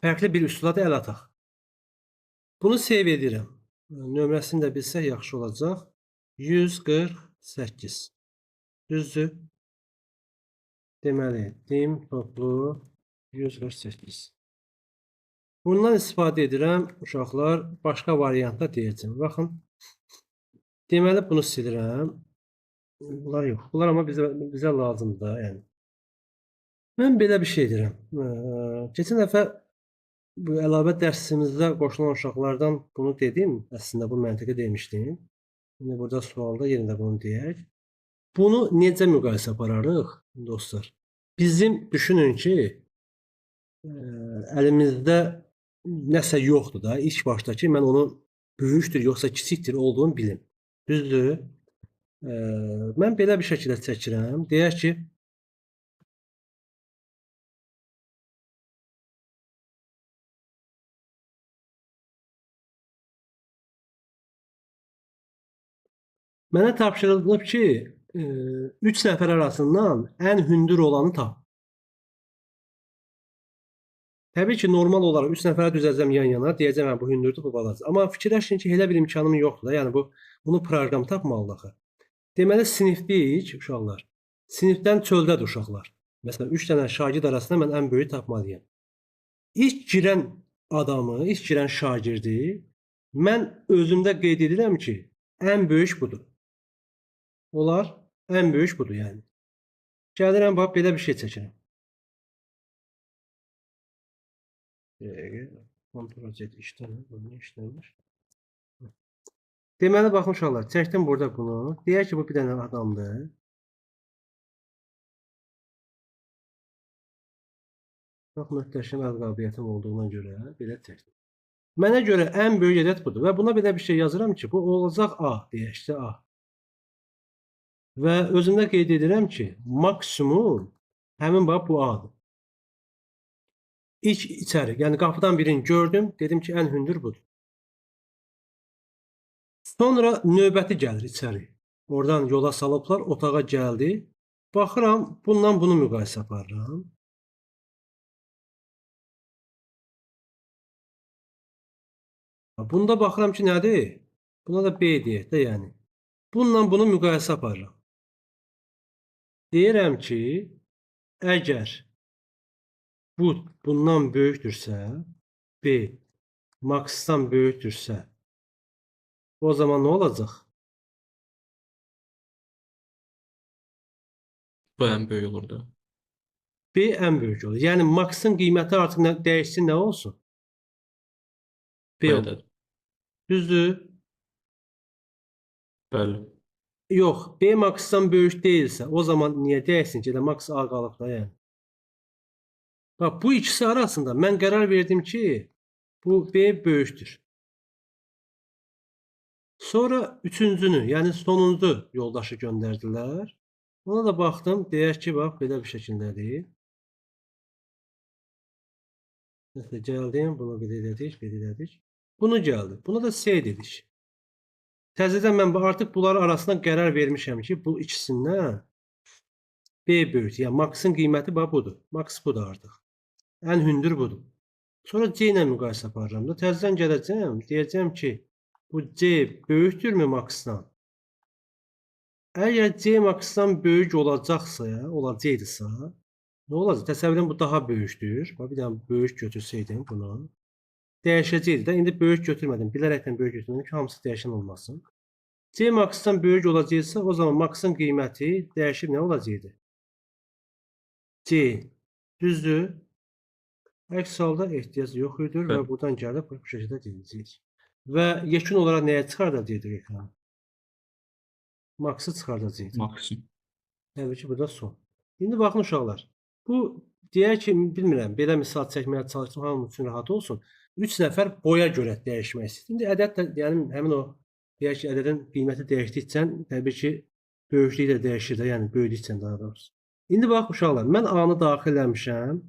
Fərqli bir üsula da əl ataq. Bunu save edirəm. Nömrəsini də bilsək yaxşı olacaq. 148. Düzdür? Deməli, dim toplu 148. Bundan istifadə edirəm, uşaqlar, başqa variantda deyəcəm. Baxın, deməli bunu silirəm. Bunlar yox. Bunlar amma bizə lazımdır da, yəni. Mən belə bir şey edirəm. Keçən dəfə bu əlavə dərsimizdə qoşulan uşaqlardan bunu dedim. Əslində bu məntiqi demişdim. İndi burada sualda yenə də bunu deyək. Bunu necə müqayisə apararıq, dostlar? Bizim düşünün ki, əlimizdə nəsə yoxdur da, ilk başda ki, mən onun böyükdür, yoxsa kiçikdir olduğunu bilim. Düzdür? Mən belə bir şəkildə çəkirəm. Deyək ki, mənə tapşırılıb ki, 3 nəfər arasından ən hündür olanı tap. Təbii ki, normal olaraq 3 nəfərə düzəcəm yan-yana, deyəcəm hə bu hündürdür, bu balaca. Amma fikirləşin ki, elə bir imkanım yoxdur da. Yəni bunu proqram tapmalıdır axı. Deməli sinifdik uşaqlar. Sinifdən çöldədir uşaqlar. Məsələn 3 dənə şagird arasında mən ən böyüyü tapmalıyam. İlk girən adamı, ilk girən şagirdi mən özümdə qeyd edirəm ki, ən böyük budur. Olar, ən böyük budur yəni. Gəlirəm bax belə bir şey çəkirəm. Kontrol Z işləmir, bunu işləmir. Deməli baxın uşaqlar, çəkdim burada bunu. Deyək ki, bu bir dənə adamdır. Çox möhtəşəm əl qabiliyyətim olduğuna görə belə çəkdim. Mənə görə ən böyük ədəd budur və buna belə bir şey yazıram ki, bu olacaq A deyək ki, A. Və özümdə qeyd edirəm ki, maksimum həmin bax bu A-dır. İlk içəri, yəni qapıdan birini gördüm, dedim ki, ən hündür budur. Sonra növbəti gəlir içəri. Oradan yola salıblar, otağa gəldi. Baxıram, bundan bunu müqayisə aparıram. Bunda baxıram ki, nədir? Buna da B deyək də, yəni. Bununla bunu müqayisə aparıram. Deyirəm ki, əgər bu bundan böyükdürsə, B maksdan böyükdürsə, o zaman nə olacaq? Bu ən böyük olurdu. B ən böyük olur. Yəni maksın qiyməti artıq dəyişsin, nə olsun? B olur. Belədir. Düzdür? Bəli. Yox, B maksdan böyük deyilsə, o zaman niyə dəyişsin ki? Elə maks A qalıb da yəni. Bax, bu ikisi arasında mən qərar verdim ki, bu B böyükdür. Sonra üçüncünü, yəni sonuncu yoldaşı göndərdilər. Ona da baxdım, deyək ki, bax, belə bir şəkildədir. Nəsə, gəldim, bunu belə elədik. Bunu gəldi. Buna da C dedik. Təzədən mən artıq bunların arasında qərar vermişəm ki, bu ikisindən B böyük. Yəni maksın qiyməti bax budur. Maks budur artıq. Ən hündür budur. Sonra C ilə müqayisə aparıram da. Təzədən gələcəm, deyəcəm ki, bu C böyükdürmü maksdan? Əgər C maksdan böyük olacaqsa, olacaqsa, nə olacaq? Təsəvvürən bu daha böyükdür. Bax, bir dənə böyük götürsəydim bunu. Dəyişəcəkdi də. İndi böyük götürmədim. Bilərəkdən böyük götürmədim ki, hamısı dəyişən olmasın. C maksdan böyük olacaqsa, o zaman maksın qiyməti dəyişib nə olacaqdı? C. Düzdür? Əks halda ehtiyac yox idi və buradan gəlib bu şəkildə deyəcəyik. Və yekun olaraq nəyə çıxardacaqdıq ekrana? Maksı çıxardacaqdıq. Maksimum. Təbii ki, bu da son. İndi baxın uşaqlar. Bu deyək ki, bilmirəm, belə misal çəkməyə çalışdım, hamı üçün rahat olsun. 3 nəfər boya görə dəyişmək istəyir. İndi ədəd də, yəni həmin o deyək ki, ədədin qiyməti dəyişdikcə, təbii ki, böyüklüyü də dəyişir də, yəni böyüdükcə daha doğrusu. İndi bax uşaqlar, mən A-nı daxil eləmişəm.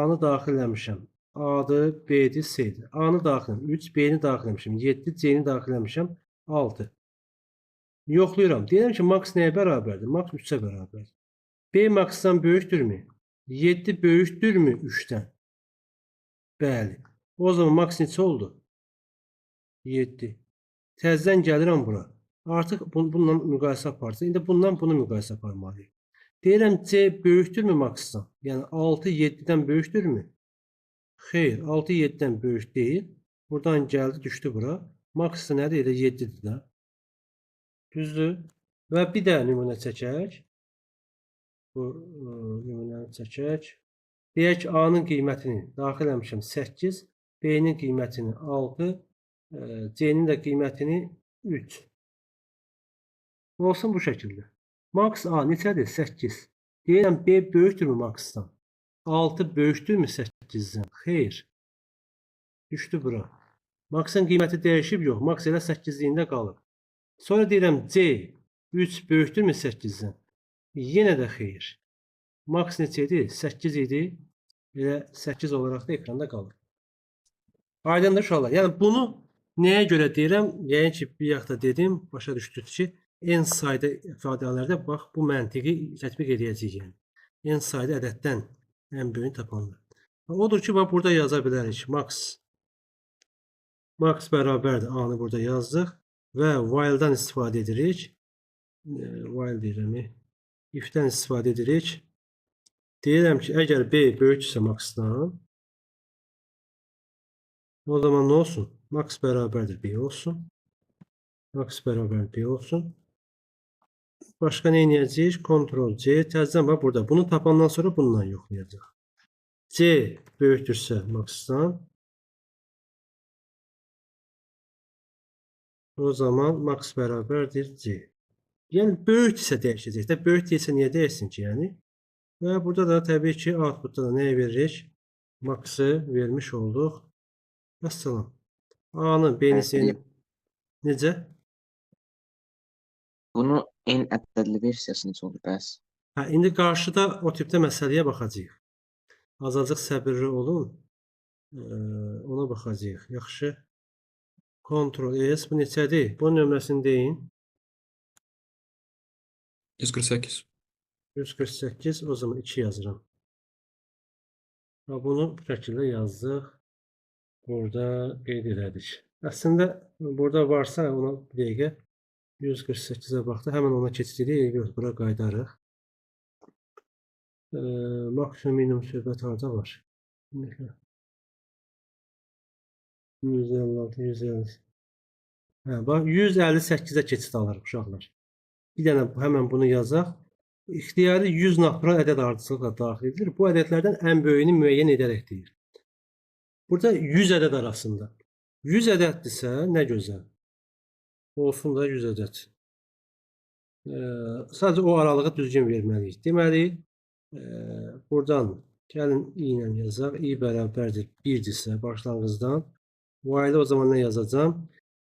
A-nı daxil eləmişəm. A-dır, B-dir, C-dir. A-nı daxil eləmişəm. 3, B-ni daxil eləmişəm. 7, C-ni daxil eləmişəm. 6. Yoxlayıram. Deyirəm ki, maks nəyə bərabərdir? Maks 3-ə bərabərdir. B maksdan böyükdürmü? 7 böyükdürmü 3-dən? Bəli. O zaman maks neçə oldu? 7. Təzədən gəlirəm bura. Artıq bununla müqayisə aparsın. İndi bundan bunu müqayisə aparmalıyım. Deyirəm C böyükdürmü maksdan? Yəni 6 7-dən böyükdürmü? Xeyr, 6 7-dən böyük deyil. Buradan gəldi, düşdü bura. Maks da nədir? Elə 7-dir də. Düzdür? Və bir də nümunə çəkək. Bu nümunəni çəkək. Deyək ki, A-nın qiymətini daxil eləmişəm 8, B-nin qiymətini 6, C-nin də qiymətini 3. Olsun bu şəkildə. Maks A neçədir? 8. Deyirəm B böyükdürmü maksdan? 6 böyükdürmü 8-dən? Xeyr. Düşdü bura. Maksın qiyməti dəyişib yox. Maks elə 8-liyində qalıb. Sonra deyirəm C 3 böyükdürmü 8-dən? Yenə də xeyr. Maks neçə idi? 8 idi. Elə 8 olaraq da ekranda qalır. Aydındır uşaqlar. Yəni bunu nəyə görə deyirəm? Yəni ki, bir yaxda dedim, başa düşdük ki, n sayda ifadələrdə bax bu məntiqi tətbiq edəcəyik yəni. N sayda ədəddən ən böyüyünü tapanlar. Odur ki, bax burada yaza bilərik. Max bərabərdir. A-nı burada yazdıq və while-dan istifadə edirik. While deyirəm. If-dən istifadə edirik. Deyirəm ki, əgər B böyüksə Max-dan, o zaman nə olsun? Max bərabərdir B olsun. Max bərabər B olsun. Başqa nə edəcəyik? Ctrl-C. Təzədən bax burada. Bunu tapandan sonra bununla yoxlayacaq. C böyükdürsə Max-dan, o zaman Max bərabərdir C. Yəni böyükdürsə dəyişəcək də. Böyük deyilsə niyə dəyişsin ki? Yəni və burada da təbii ki, outputda da nəyə veririk? Max-ı vermiş olduq. Vəssalam. A-nın, B-ni, C-ni necə? Bunu en ədədli versiyası necə olur bəs? Hə, indi qarşıda o tipdə məsələyə baxacağıq. Azacıq səbirli olun. Ona baxacağıq. Yaxşı. Ctrl-S bu neçədir? Bunun nömrəsini deyin. 148. 148, o zaman 2 yazıram. Bunu bu şəkildə yazdıq. Burada qeyd elədik. Əslində burada varsa ona bir dəqiqə 148-ə baxdı. Həmən ona keçirik. Bura qaydarıq. Maksimum minimum söhbət harda var? 156, 150. Hə, bax 158-ə keçid alırıq uşaqlar. Bir dənə həmən bunu yazaq. İxtiyari 100 natural ədəd ardıcılıqla daxil edilir. Bu ədədlərdən ən böyüyünü müəyyən edərək deyir. Burada 100 ədəd arasında. 100 ədəddirsə nə gözəl. Olsun da 100 ədəd. Sadəcə o aralığı düzgün verməliyik. Deməli, buradan gəlin i ilə yazaq. I bərabərdir 1-dirsə başlanğıcdan. Y-də o zaman nə yazacağım?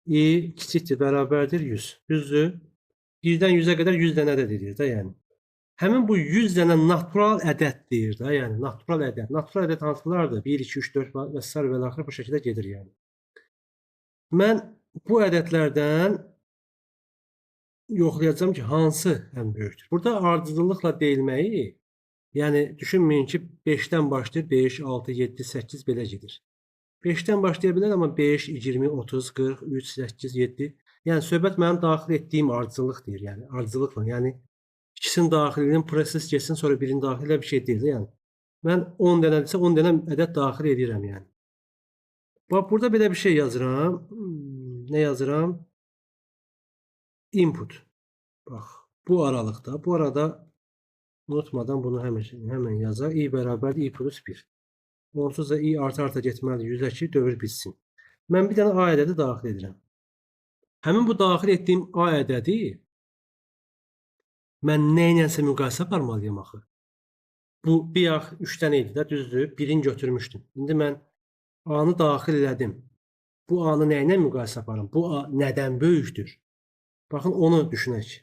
I kiçikdir, bərabərdir 100. Düzdür? 1-dən 100-ə qədər 100 dənə ədəd edir də, yəni. Həmin bu 100 dənə natural ədəd deyir də, yəni natural ədəd. Natural ədəd hansılardır? 1, 2, 3, 4 və s. və axır bu şəkildə gedir, yəni. Mən bu ədədlərdən yoxlayacağım ki, hansı ən böyükdür? Burada ardıcıllıqla deyilməyi, yəni düşünməyin ki, 5-dən başlayır, 5, 6, 7, 8 belə gedir. 5-dən başlaya bilər, amma 5, 20, 30, 40, 3, 8, 7. Yəni söhbət mənim daxil etdiyim ardıcıllıq deyir, yəni ardıcıllıqla. Yəni ikisinin daxilinin proses geçsin, sonra birinin daxilə bir şey deyil, yəni. Mən 10 dənədirsə 10 dənə ədəd daxil edirəm, yəni. Bax, burada belə bir şey yazıram. Nə yazıram? Input. Bax, bu aralıqda, bu arada unutmadan bunu həmən yazaq. I bərabərdir I plus 1. Onsuz da i arta getməlidir 100-ə ki, dövr bitsin. Mən bir dənə A ədədi daxil edirəm. Həmin bu daxil etdiyim A ədədi mən nə ilənsə müqayisə aparmalıyam axı. Bu bir yax 3 dənə idi də, düzdür? Birini götürmüşdüm. İndi mən A-nı daxil elədim. Bu A-nı nə ilə müqayisə aparım? Bu A nədən böyükdür? Baxın, onu düşünək.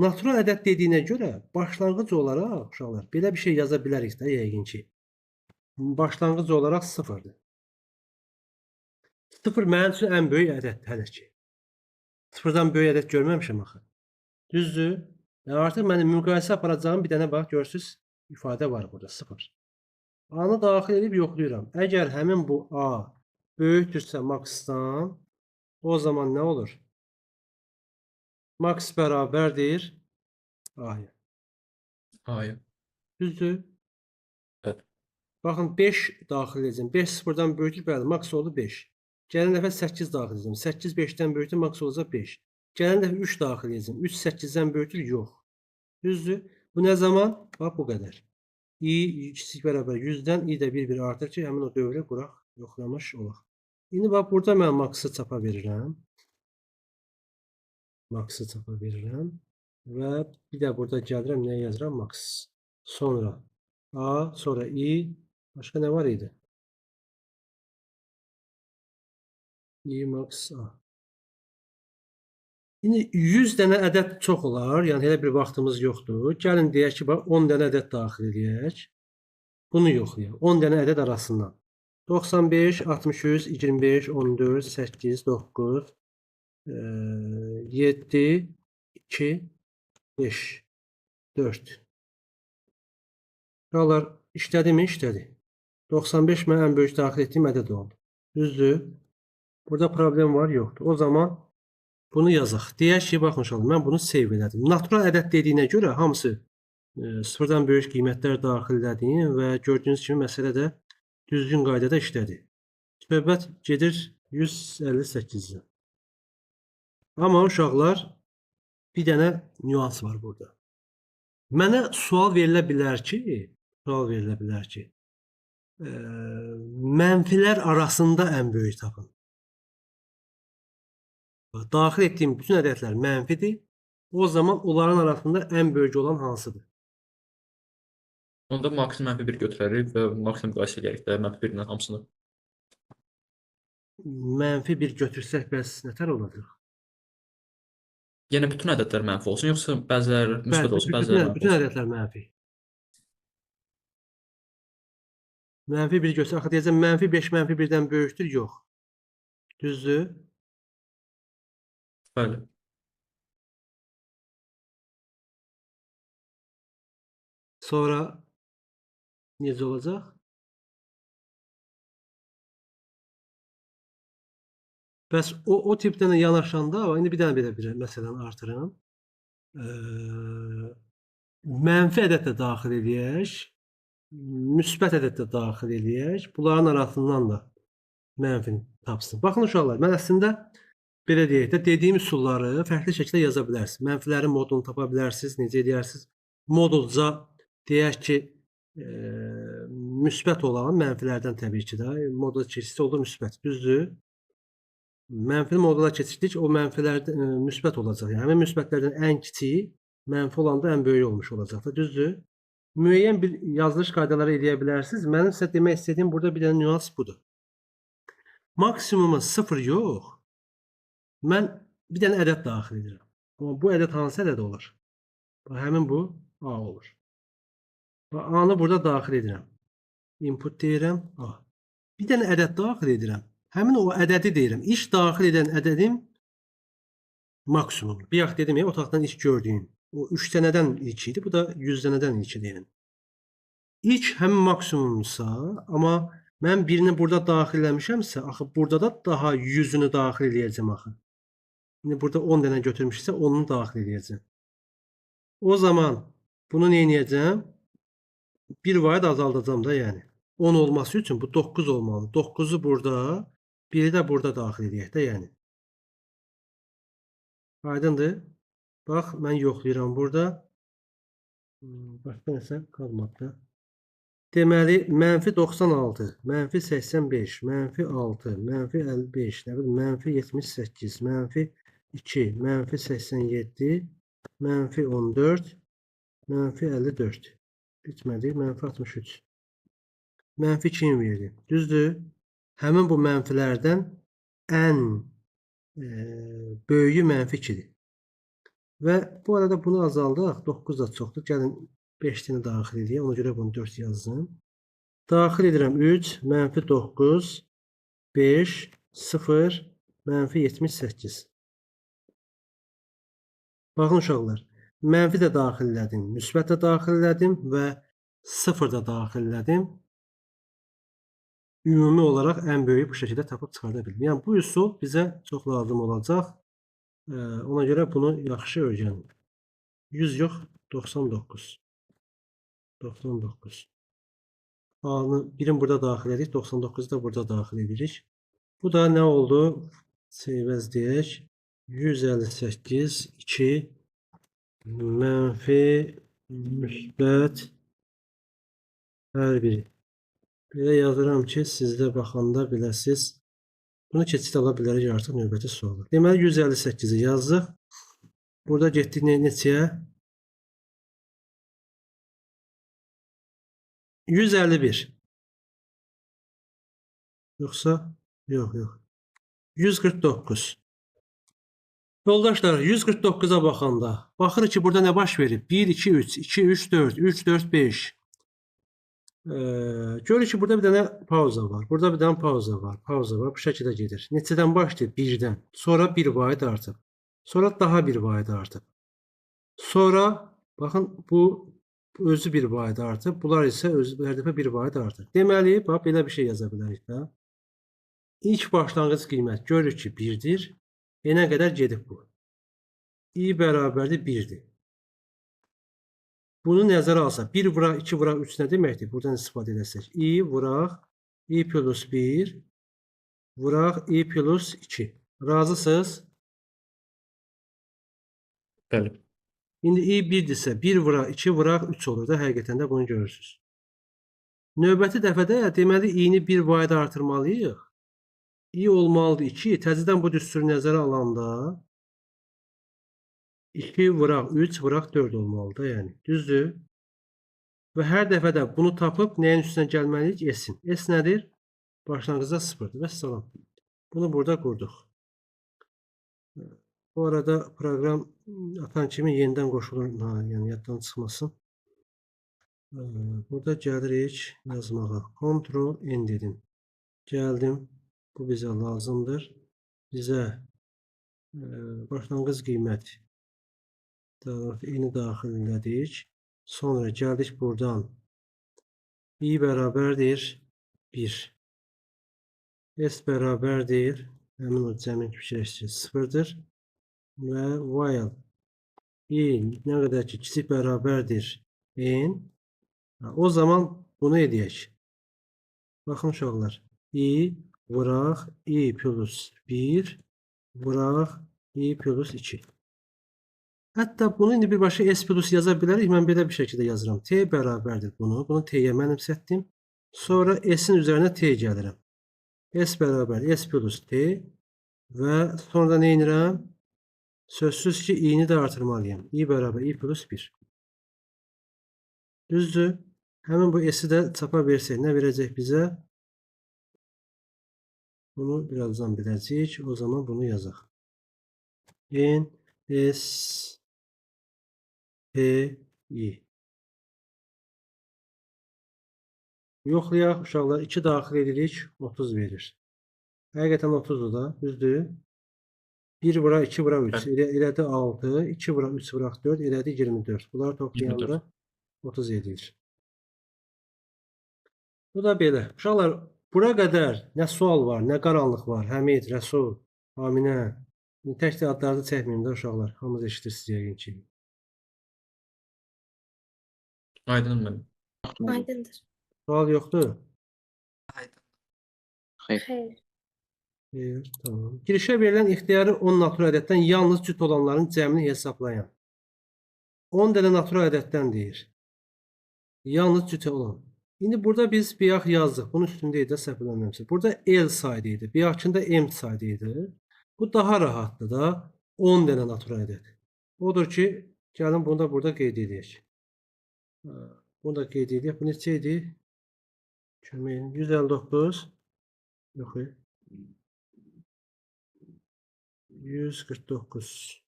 Natural ədəd dediyinə görə başlanğıc olaraq uşaqlar belə bir şey yaza bilərik də yəqin ki. Başlanğıc olaraq 0-dır. 0 mənim üçün ən böyük ədəddir hələ ki. 0-dan böyük ədəd görməmişəm axı. Düzdür? Yəni artıq mənim müqayisə aparacağım bir dənə bax görürsüz ifadə var burada 0. A-nı daxil edib yoxlayıram. Əgər həmin bu A böyükdürsə Max-dan, o zaman nə olur? Max bərabərdir A-ya. Hayır. Düzdür? Evet. Baxın 5 daxil edəcəm. 5 0-dan böyükdür, bəli, max oldu 5. Gələn dəfə 8 daxil edəcəm. 8 5-dən böyükdür, max olacaq 5. Gələn dəfə 3 daxil edəcəm. 3 8-dən böyükdür, yox. Düzdür? Bu nə zaman? Bax bu qədər. I kiçik bərabər 100-dən i də bir-bir artır ki, həmin o dövrə quraq yoxlamış olaq. İndi bax burada mən max'ı çapa verirəm. Max'ı çapa verirəm və bir də burada gəlirəm, nəyə yazıram? Max. Sonra A, sonra i. Başqa nə var idi? I max A. İndi 100 dənə ədəd çox olar. Yəni elə bir vaxtımız yoxdur. Gəlin deyək ki, bax 10 dənə ədəd daxil edək. Bunu yoxlayaq. 10 dənə ədəd arasından. 95, 63, 25, 14, 8, 9, 7, 2, 5, 4. Uşaqlar işlədimi? İşlədi. 95 mən ən böyük daxil etdiyim ədəd oldu. Düzdür? Burada problem var, yoxdur. O zaman bunu yazaq. Deyək ki, baxın uşaqlar, mən bunu save elədim. Natural ədəd dediyinə görə hamısı sıfırdan böyük qiymətlər daxil elədim və gördüyünüz kimi məsələ də düzgün qaydada işlədi. Söhbət gedir 158-dən. Amma uşaqlar, bir dənə nüans var burada. Mənə sual verilə bilər ki, mənfilər arasında ən böyük tapın. Daxil etdiyim bütün ədədlər mənfidir. O zaman onların arasında ən böyük olan hansıdır? Onda maksimum -1 götürərik və maksimum müqayisə edirik də -1 ilə hamısını. -1 götürsək bəs nətər olacaq? Yəni bütün ədədlər mənfi olsun, yoxsa bəziləri müsbət olsun, bəziləri mənfi bütün olsun? ədədlər mənfi. -1 götürsək, axı deyəcəm -5 -1-dən böyükdür, yox. Düzdür? Bəli. Sonra necə olacaq? Bəs o tipdən yanaşanda, indi bir dənə belə bir məsələni artırım. Mənfi ədəd də daxil edək, müsbət ədəd də daxil edək. Bunların arasından da mənfini tapsın. Baxın uşaqlar, mən əslində belə deyək də, dediyim üsulları fərqli şəkildə yaza bilərsiniz. Mənfilərin modulunu tapa bilərsiniz, necə edərsiniz? Modulca deyək ki, müsbət olan mənfilərdən təbii ki də, modul keçisi olur müsbət, düzdür? Mənfili modula keçirdik, o mənfilərdən müsbət olacaq. Yəni həmin müsbətlərdən ən kiçiyi mənfi olanda ən böyük olmuş olacaq da, düzdür? Müəyyən bir yazılış qaydaları eləyə bilərsiniz. Mənim sizə demək istədiyim burada bir dənə nüans budur. Maksimuma 0 yox. Mən bir dənə ədəd daxil edirəm. Amma bu ədəd hansı ədəd olur? Həmin bu A olur. A-nı burada daxil edirəm. Input deyirəm A. Bir dənə ədəd daxil edirəm. Həmin o ədədi deyirəm. İlk daxil edən ədədim maksimum. Bir yax dedim ya, otaqdan ilk gördüyüm. O 3 dənədən ilk idi, bu da 100 dənədən ilk deyirəm. İlk həmin maksimumsa, amma mən birini burada daxil eləmişəmsə, axı burada da daha 100-ünü daxil eləyəcəm axı. İndi burada 10 dənə götürmüşsə, 10-unu daxil eləyəcəm. O zaman bunu nə edəcəm? Bir vayd azaldacam da yəni. 10 olması üçün bu 9 olmalı. 9-u burada, biri də burada daxil edək də yəni. Aydındır? Bax, mən yoxlayıram burada. Başqa nəsə qalmadı. Deməli, -96, -85, -6, -55, nə bilim, -78, -2, -87, -14, -54. Bitmədi, -63. -2 verdi. Düzdür? Həmin bu mənfilərdən ən böyüyü -2-dir. Və bu arada bunu azaldaq. 9 da çoxdur. Gəlin 5-ni daxil edək. Ona görə bunu 4 yazdım. Daxil edirəm 3, -9, 5, 0, -78. Baxın uşaqlar. Mənfi də daxil elədim, müsbət də daxil elədim və 0 da daxil elədim. Ümumi olaraq ən böyüyü bu şəkildə tapıb çıxarda bildim. Yəni bu üsul bizə çox lazım olacaq. Ona görə bunu yaxşı öyrənin. 100 yox, 99. 99. A-nı birini burada daxil edirik, 99-u da burada daxil edirik. Bu da nə oldu? Seyvəz deyək. 158, 2, mənfi, müsbət, hər biri. Belə yazıram ki, sizdə baxanda biləsiz. Bunu keçid ala bilərik artıq növbəti suala. Deməli 158-i yazdıq. Burada getdik neçəyə? 151. Yoxsa? Yox, yox. 149. Yoldaşlar, 149-a baxanda baxırıq ki, burada nə baş verib? 1, 2, 3, 2, 3, 4, 3, 4, 5. Görürük ki, burada bir dənə pauza var. Burada bir dənə pauza var. Pauza var. Bu şəkildə gedir. Neçədən başlayır? 1-dən. Sonra 1 vayd artıb. Sonra daha 1 vayd artıb. Sonra baxın bu özü 1 vahid artıb. Bunlar isə özü hər dəfə 1 vahid artır. Deməli, bax belə bir şey yaza bilərik də. İlk başlanğıc qiymət görürük ki 1-dir. N-ə qədər gedib bu. I bərabərdir 1-dir. Bunu nəzərə alsaq, 1 vuraq, 2 vuraq, 3 nə deməkdir? Buradan istifadə edəsək. I vuraq, I plus 1, vuraq, I plus 2. Razısınız? Bəli. İndi I 1-dirsə, 1 vuraq, 2 vuraq, 3 olur da, həqiqətən də bunu görürsünüz. Növbəti dəfədə deməli I-ni 1 vahid artırmalıyıq. I olmalıdır 2. Təzədən bu düsturu nəzərə alanda 2 vuraq 3 vuraq 4 olmalıdır, yəni. Düzdür? Və hər dəfə də bunu tapıb nəyin üstünə gəlməliyik? S-in. S nədir? Başlanğıcda 0-dır. Vəssalam. Bunu burada qurduq. Bu arada proqram atan kimi yenidən qoşulur. Yəni yaddan çıxmasın. Burada gəlirik yazmağa. Ctrl N dedim. Gəldim. Bu bizə lazımdır. Bizə başlanğıc qiymət N-i daxil elədik. Sonra gəldik buradan. I bərabərdir 1. S bərabərdir. Həmin o cəmin fikirləşəcək 0-dır. Və while I nə qədər ki kiçik bərabərdir N. O zaman bunu edək. Baxın uşaqlar. I vuraq I plus 1 vuraq I plus 2. Hətta bunu indi birbaşa S plus yaza bilərik. Mən belə bir şəkildə yazıram. T bərabərdir bunu. Bunu T-yə mənimsətdim. Sonra S-in üzərinə T gəlirəm. S bərabər S plus T və sonra nə edirəm? Sözsüz ki, I-ni də artırmalıyam. I bərabər I plus 1. Düzdür? Həmin bu S-i də çapa versək, nə verəcək bizə? Bunu birazdan biləcəyik. O zaman bunu yazaq. N, S, P, I. Yoxlayaq, uşaqlar 2 daxil edirik, 30 verir. Həqiqətən 30-dur da, düzdür? 1 vura 2 vura 3, elədi 6, 2 vura 3 vura 4, elədi 24. Bunlar toplayanda 30 edir. Bu da belə. Uşaqlar, bura qədər nə sual var, nə qaranlıq var. Həmid, Rəsul, Aminə. Tək də adlarını çəkməyim də uşaqlar. Hamınız eşitirsiniz yəqin ki. Aydın mənim. Aydındır. Sual yoxdur? Xeyr. Xeyr. Xeyr, tamam. Girişə verilən ixtiyari 10 natural ədəddən yalnız cüt olanların cəmini hesablayan. 10 dənə natural ədəddən deyir. Yalnız cüt olan. İndi burada biz bayaq yazdıq. Bunun üstündə idi, səhv eləmirəmsə. Burada L saydı idi. Bayaqkında M saydı idi. Bu daha rahatdır da. 10 dənə natural ədəd. Odur ki, gəlin bunu da burada qeyd edək. Bunu da qeyd edək. Bu neçə idi? Köməyin 159. Yox. 149.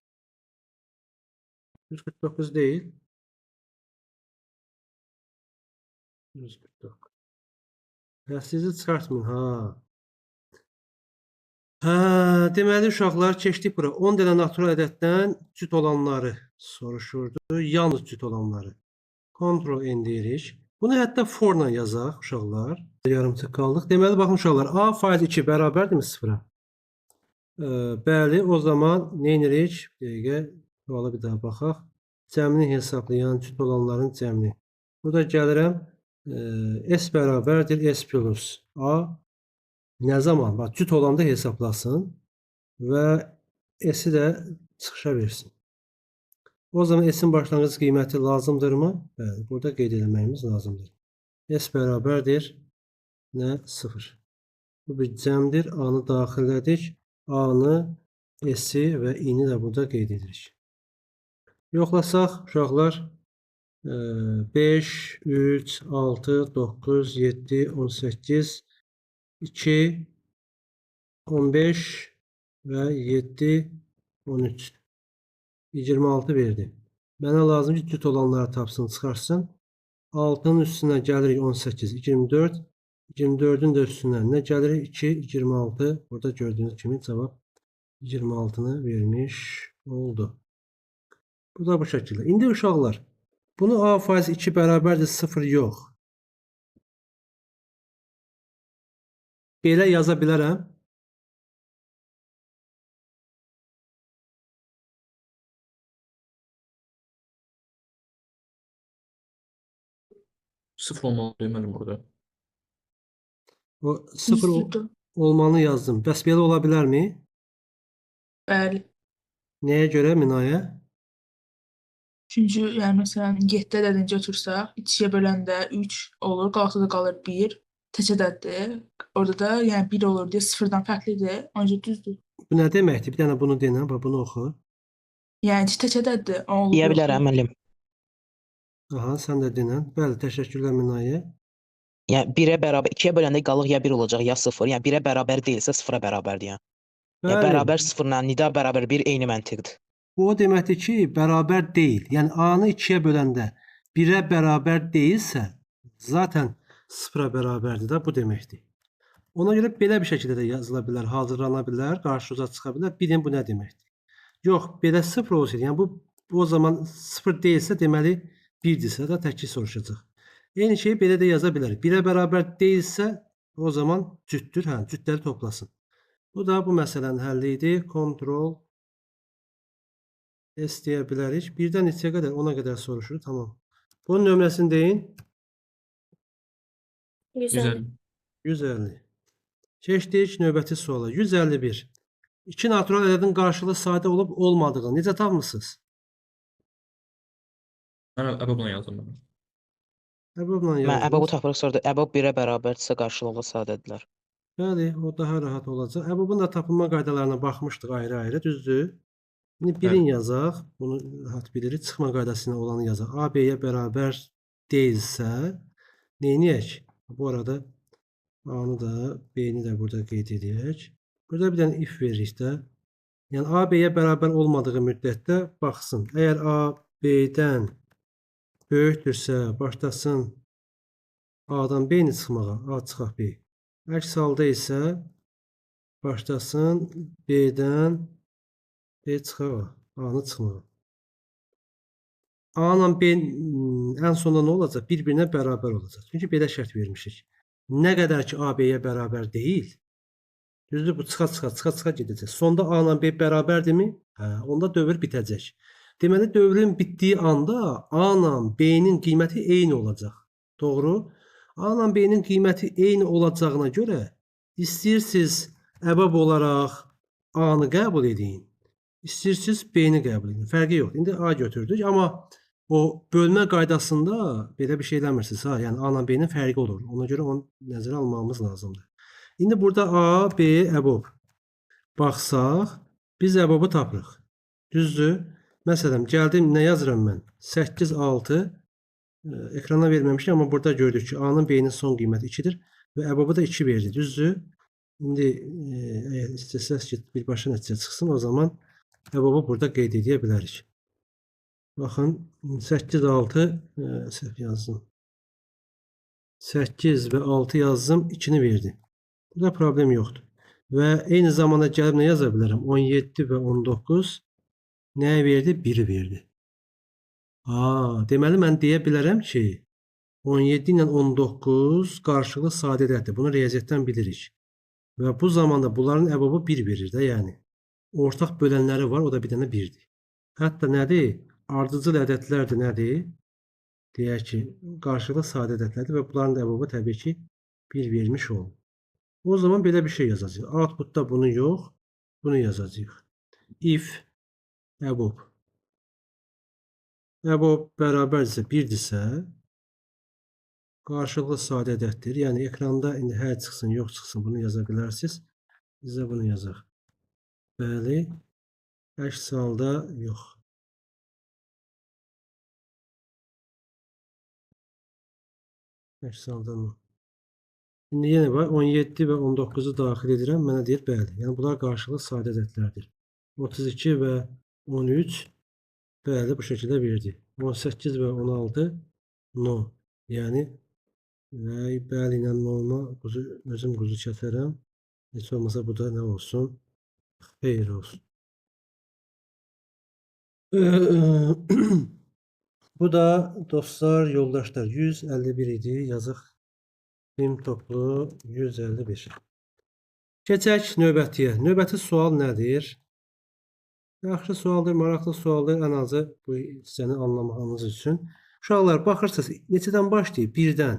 149 deyil. 149. Sizi çıxartmayın, ha. Deməli uşaqlar keçdik bura. 10 dənə natural ədəddən cüt olanları soruşurdu. Yalnız cüt olanları. Ctrl N deyirik. Bunu hətta forla yazaq uşaqlar. Yarımçıq qaldıq. Deməli baxın uşaqlar. A faiz 2 bərabərdirmi 0-a? Bəli, o zaman nə edirik? Bir dəqiqə, suala bir daha baxaq. Cəmini hesablayan cüt olanların cəmini. Burada gəlirəm. S bərabərdir S plus A. Nə zaman? Bax, cüt olanda hesablasın və S-i də çıxışa versin. O zaman S-in başlanğıc qiyməti lazımdırmı? Bəli, burada qeyd etməyimiz lazımdır. S bərabərdir nə? 0. Bu bir cəmdir. A-nı daxillədik. A-nı, S-i və I-ni də burada qeyd edirik. Yoxlasaq, uşaqlar 5, 3, 6, 9, 7, 18, 2, 15 və 7, 13. 26 verdi. Mənə lazım ki, cüt olanları tapsın, çıxarsın. 6-nın üstünə gəlirik 18, 24. 24-ün də üstünə nə gəlirik? 2, 26. Burada gördüyünüz kimi cavab 26-nı vermiş oldu. Bu da bu şəkildə. İndi uşaqlar, bunu A faiz 2 bərabərdir 0 yox. Belə yaza bilərəm. Sıfır olmalı deməlim burada. O 0 Düzdür. olmanı yazdım. Bəs belə ola bilərmi? Bəli. Nəyə görə Minayə? Çünki yəni məsələn 7 ədədini götürsək, 2-yə böləndə 3 olur, qalxda da qalır 1. Tək ədəddir. Orada da yəni 1 olur deyə 0-dan fərqlidir. Ancaq düzdür. Bu nə deməkdir? Bir dənə bunu denə, bax bunu oxu. Yəni 2 tək ədəddir. O olur. Deyə yoxdur. bilərəm müəllim. Aha, sən də denən. Bəli, təşəkkürlər Minayə. Yəni 1-ə bərabər 2-yə böləndə qalıq ya 1 olacaq ya 0. Yəni 1-ə bərabər deyilsə 0-a bərabərdir yəni. Yəni Bəli. bərabər 0-la nida bərabər 1 eyni məntiqdir. Bu o deməkdir ki, bərabər deyil. Yəni A-nı 2-yə böləndə 1-ə bərabər deyilsə, zaten 0-a bərabərdir də bu deməkdir. Ona görə belə bir şəkildə də yazıla bilər, hazırlana bilər, qarşınıza çıxa bilər. Bilin bu nə deməkdir. Yox, belə 0 olsaydı, yəni bu o zaman 0 deyilsə, deməli 1-dirsə də təkcə soruşacaq. Eyni şeyi belə də yaza bilərik. 1-ə bərabər deyilsə, o zaman cütdür. Hə, cütləri toplasın. Bu da bu məsələnin həlli idi. Kontrol S deyə bilərik. 1-dən neçəyə qədər? 10-a qədər soruşur. Tamam. Bunun nömrəsini deyin. 150. 150. Keçdik növbəti suala. 151. 2 natural ədədin qarşılığı sadə olub olmadığını necə tapmısınız? Mən əbəblə yazdım bunu. Əbabla Mən yazdınız. əbəbu tapırıq sonra da əbəb 1-ə bərabərdirsə qarşılıqlı sadədirlər. Bəli, o daha rahat olacaq. Əbabın da tapılma qaydalarına baxmışdıq ayrı-ayrı, düzdür? İndi birin yazaq. Bunu rahat bilirik. Çıxma qaydasına olanı yazaq. A, B-yə bərabər deyilsə, neyniyək? Bu arada A-nı da, B-ni də burada qeyd edək. Burada bir dənə if veririk də. Yəni A, B-yə bərabər olmadığı müddətdə baxsın. Əgər A, B-dən böyükdürsə, başlasın A-dan B-ni çıxmağa. A çıxaq B. Əks halda isə başlasın B-dən B çıxaq A. A-nı çıxmağa. A ilə B ən sonunda nə olacaq? Bir-birinə bərabər olacaq. Çünki belə şərt vermişik. Nə qədər ki A, B-yə bərabər deyil, düzdür, bu çıxa gedəcək. Sonda A ilə B bərabərdirmi? Hə, onda dövr bitəcək. Deməli, dövrün bitdiyi anda A ilə B-nin qiyməti eyni olacaq. Doğru? A ilə B-nin qiyməti eyni olacağına görə istəyirsiniz əbəb olaraq A-nı qəbul edin, istəyirsiniz B-ni qəbul edin. Fərqi yox. İndi A götürdük, amma o bölmə qaydasında belə bir şey eləmirsiniz. Ha? Yəni A ilə B-nin fərqi olur. Ona görə onu nəzərə almamız lazımdır. İndi burada A, B, əbəb. Baxsaq, biz əbəbı tapırıq. Düzdür? Məsələn, gəldim, nə yazıram mən? 8, 6. Ekrana verməmişəm, amma burada gördük ki, A-nın B-nin son qiyməti 2-dir və əbəbı da 2 verdi. Düzdür? İndi əgər istəsəz ki, birbaşa nəticə çıxsın, o zaman əbəbı burada qeyd edə bilərik. Baxın, 8, 6 səhv yazdım. 8 və 6 yazdım, 2-ni verdi. Burada problem yoxdur. Və eyni zamanda gəlib nə yaza bilərəm? 17 və 19 nəyə verdi? 1-i verdi. Deməli, mən deyə bilərəm ki, 17 ilə 19 qarşılıqlı sadə ədəddir. Bunu riyaziyyatdan bilirik. Və bu zamanda bunların əbəbı 1 verir də, yəni. Ortaq bölənləri var, o da bir dənə 1-dir. Hətta nədir? Ardıcıl ədədlər də nədir? Deyək ki, qarşılıqlı sadə ədədlərdir və bunların da əbəbı təbii ki, 1 vermiş olur. O zaman belə bir şey yazacağıq. Outputda bunu yox, bunu yazacağıq. If əbəb bərabərdirsə 1-dirsə, qarşılıqlı sadə ədəddir. Yəni ekranda indi hə çıxsın, yox çıxsın, bunu yaza bilərsiniz. Bizə bunu yazaq. Bəli. Əks halda yox. Əks halda yox. Şimdi yenə var. 17 və 19-u daxil edirəm. Mənə deyir, bəli. Yəni, bunlar qarşılıqlı sadə ədədlərdir. 32 və 13 bəli, bu şəkildə verdi. 18 və 16 no. Yəni, bəli ilə norma özüm quzu kəsərəm. Heç olmasa bu da nə olsun? Xeyir olsun. Bu da dostlar, yoldaşlar 151 idi. Yazıq rim toplu 151. Keçək növbətiyə. Növbəti sual nədir? Yaxşı sualdır, maraqlı sualdır. Ən azı bu hissəni anlamağınız üçün. Uşaqlar, baxırsınız, neçədən başlayıb? 1-dən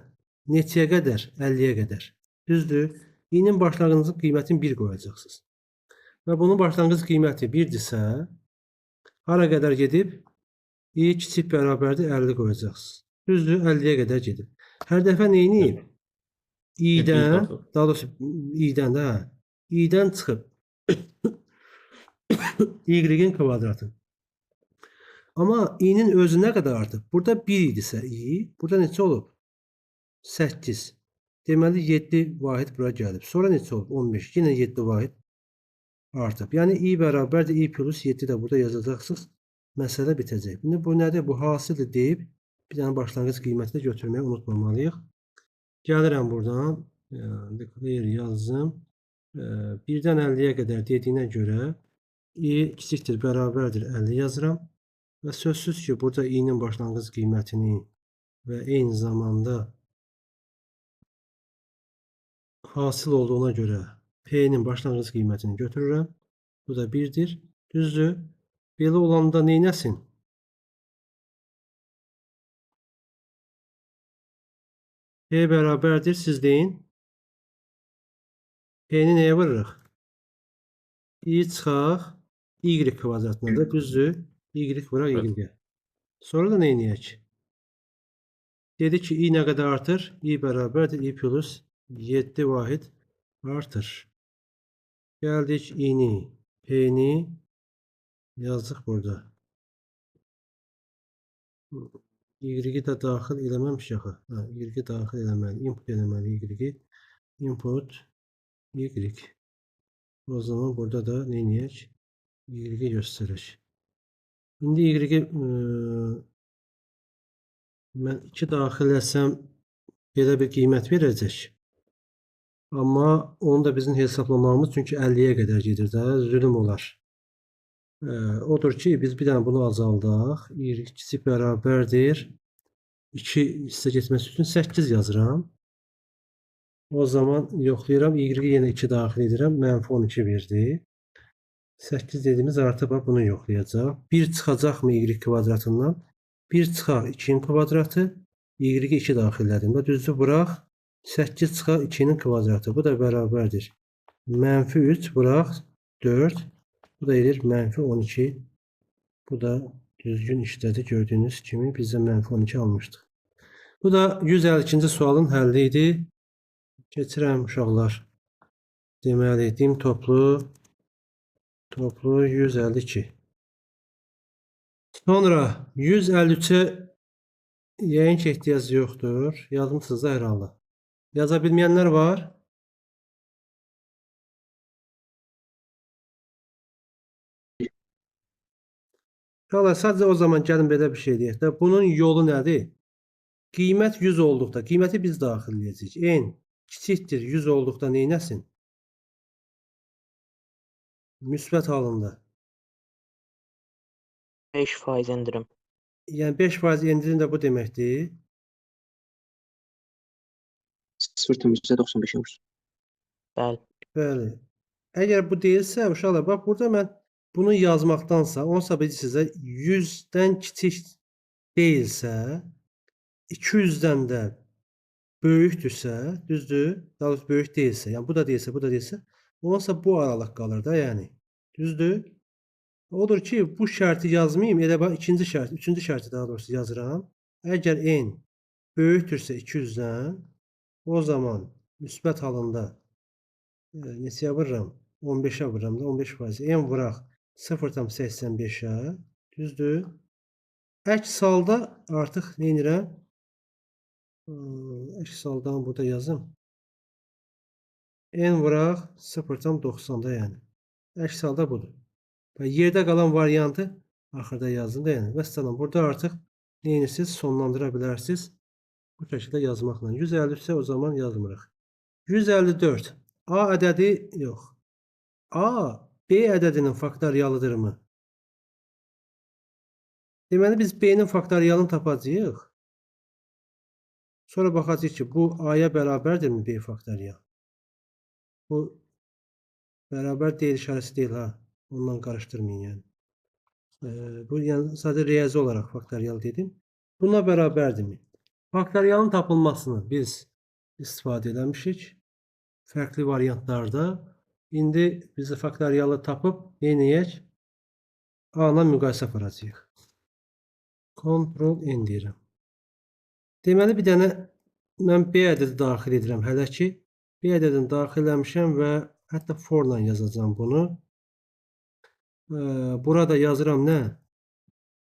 neçəyə qədər? 50-yə qədər. Düzdür? İ'nin başlanğıc qiymətini 1 qoyacaqsınız. Və bunun başlanğıc qiyməti 1-dirsə, hara qədər gedib? I kiçik bərabərdir 50 qoyacaqsınız. Düzdür? 50-yə qədər gedib. Hər dəfə neyiniyib? İ'dən, daha doğrusu i'dən də, i'dən çıxıb y'in kvadratı. Amma i'nin özü nə qədər artıb? Burada 1 idisə i, burada neçə olub? 8. Deməli 7 vahid bura gəlib. Sonra neçə olub? 15. Yenə 7 vahid artıb. Yəni i bərabərdir i plus 7 də burada yazacaqsınız. Məsələ bitəcək. İndi bu nədir? Bu hasildir deyib bir dənə başlanğıc qiymətini götürməyi unutmamalıyıq. Gəlirəm buradan. Declare yazdım. 1-dən 50-yə qədər dediyinə görə i kiçikdir, bərabərdir 50 yazıram. Və sözsüz ki, burada i'nin başlanğıc qiymətini və eyni zamanda hasil olduğuna görə p'nin başlanğıc qiymətini götürürəm. Bu da 1-dir. Düzdür? Belə olanda neynəsin? P bərabərdir, siz deyin. P'ni nəyə vururuq? I çıxaq, y kvadratına da, düzdür? Y vuraq y-ə. Sonra da neynəyək? Dedi ki, i nə qədər artır? I bərabərdir, i plus 7 vahid artır. Gəldik i'ni, p'ni yazdıq burada. Y-i də daxil eləməmişik axı. Y-i daxil eləməli, input eləməli y-i. Input y. O zaman burada da neynəyək? Y-i göstərək. İndi y-i mən 2 daxil etsəm belə bir qiymət verəcək. Amma onu da bizim hesablamamız çünki 50-yə qədər gedir də, zülüm olar. Odur ki, biz bir dənə bunu azaldaq. Y kiçik bərabərdir. 2 hissə getməsi üçün 8 yazıram. O zaman yoxlayıram. Y yenə 2 daxil edirəm. -12 verdi. 8 dediyimiz artıq bunu yoxlayacaq. 1 çıxacaqmı y kvadratından? 1 çıxaq 2'nin kvadratı. Y 2 daxillədim. Və düzdür, bıraq 8 çıxaq 2'nin kvadratı. Bu da bərabərdir. -3 bıraq 4. Bu da edir -12. Bu da düzgün işlədi. Gördüyünüz kimi biz də -12 almışdıq. Bu da 152-ci sualın həlli idi. Keçirəm uşaqlar. Deməli, dim toplu 152. Sonra 153'e yayın ki ehtiyac yoxdur. Yazmışsınız da hər halda. Yaza bilməyənlər var. Sadəcə o zaman gəlin belə bir şey deyək də. Bunun yolu nədir? Qiymət 100 olduqda, qiyməti biz daxilləyəcəyik. N kiçikdir 100 olduqda neynəsin? Müsbət halında. 5% endirim. Yəni 5% endirim də bu deməkdir. 0,95 olsun. Bəli. Bəli. Əgər bu deyilsə, uşaqlar, bax burada mən bunu yazmaqdansa, onsa sizə 100-dən kiçik deyilsə, 200-dən də böyükdürsə, düzdür? Daha doğrusu böyük deyilsə, yəni bu da deyilsə, onsa bu aralıq qalır da, yəni. Düzdür? Odur ki, bu şərti yazmayayım, elə bax üçüncü şərti daha doğrusu yazıram. Əgər n böyükdürsə 200-dən, o zaman müsbət halında neçəyə vururam? 15'ə vururam da, 15%. N vuraq 0,85'ə, düzdür? Əks halda artıq nə edirəm? Əks haldan burada yazım. N vuraq 0,90'da yəni. Əks halda budur. Yerdə qalan variantı axırda yazdım da yəni. Vəssalam, burada artıq neyiniz sonlandıra bilərsiniz. Bu şəkildə yazmaqla. 153 isə o zaman yazmırıq. 154. A ədədi yox. A, B ədədinin faktorialıdırmı? Deməli biz B-nin faktorialını tapacağıq. Sonra baxacağıq ki, bu A-ya bərabərdirmi B faktorial? Bu bərabər deyil işarəsi deyil ha. Ondan qarışdırmayın yəni. Bu yəni sadəcə riyazi olaraq faktorial dedim. Buna bərabərdirmi? Faktorialın tapılmasını biz istifadə eləmişik. Fərqli variantlarda. İndi biz faktorialı tapıb neyniyək? A-la müqayisə aparacağıq. Ctrl N deyirəm. Deməli bir dənə mən B ədədi daxil edirəm hələ ki. B ədədini daxil eləmişəm və hətta for ilə yazacağam bunu. Burada yazıram nə?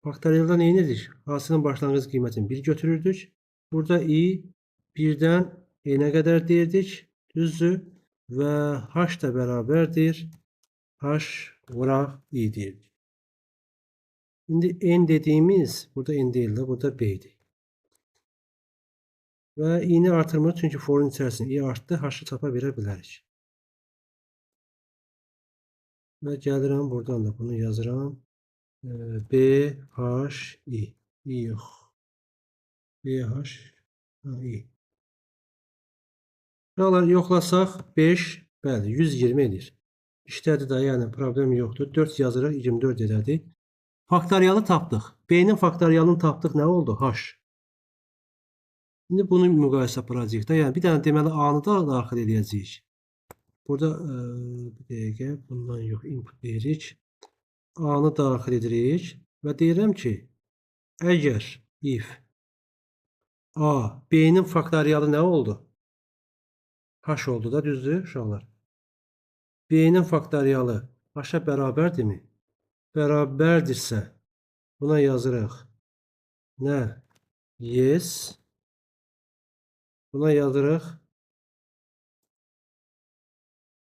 Faktorialda nə edirik? Hasilin başlanğıc qiymətini 1 götürürdük. Burada i 1-dən n-ə qədər deyirdik. Düzdür? Və h da bərabərdir. H vuraq i deyirdik. İndi n dediyimiz, burada n deyil də, burada b idi. Və i-ni artırmırıq çünki forun içərisində i artdı, h-ı tapa verə bilərik. Və gəlirəm buradan da bunu yazıram. B, H, I. I yox. B, H, I. Buraları yoxlasaq 5, bəli, 120 edir. İşlədi də, yəni problem yoxdur. 4 yazırıq, 24 edədi. Faktorialı tapdıq. B-nin faktorialını tapdıq. Nə oldu? H. İndi bunu müqayisə aparacağıq da. Yəni bir dənə deməli A-nı da daxil edəcəyik. Burada bir dəqiqə bundan yox input deyirik. A-nı daxil edirik və deyirəm ki, əgər if A B-nin faktorialı nə oldu? H oldu da, düzdür uşaqlar? B-nin faktorialı H-a bərabərdirmi? Bərabərdirsə buna yazırıq. Nə? Yes. Buna yazırıq.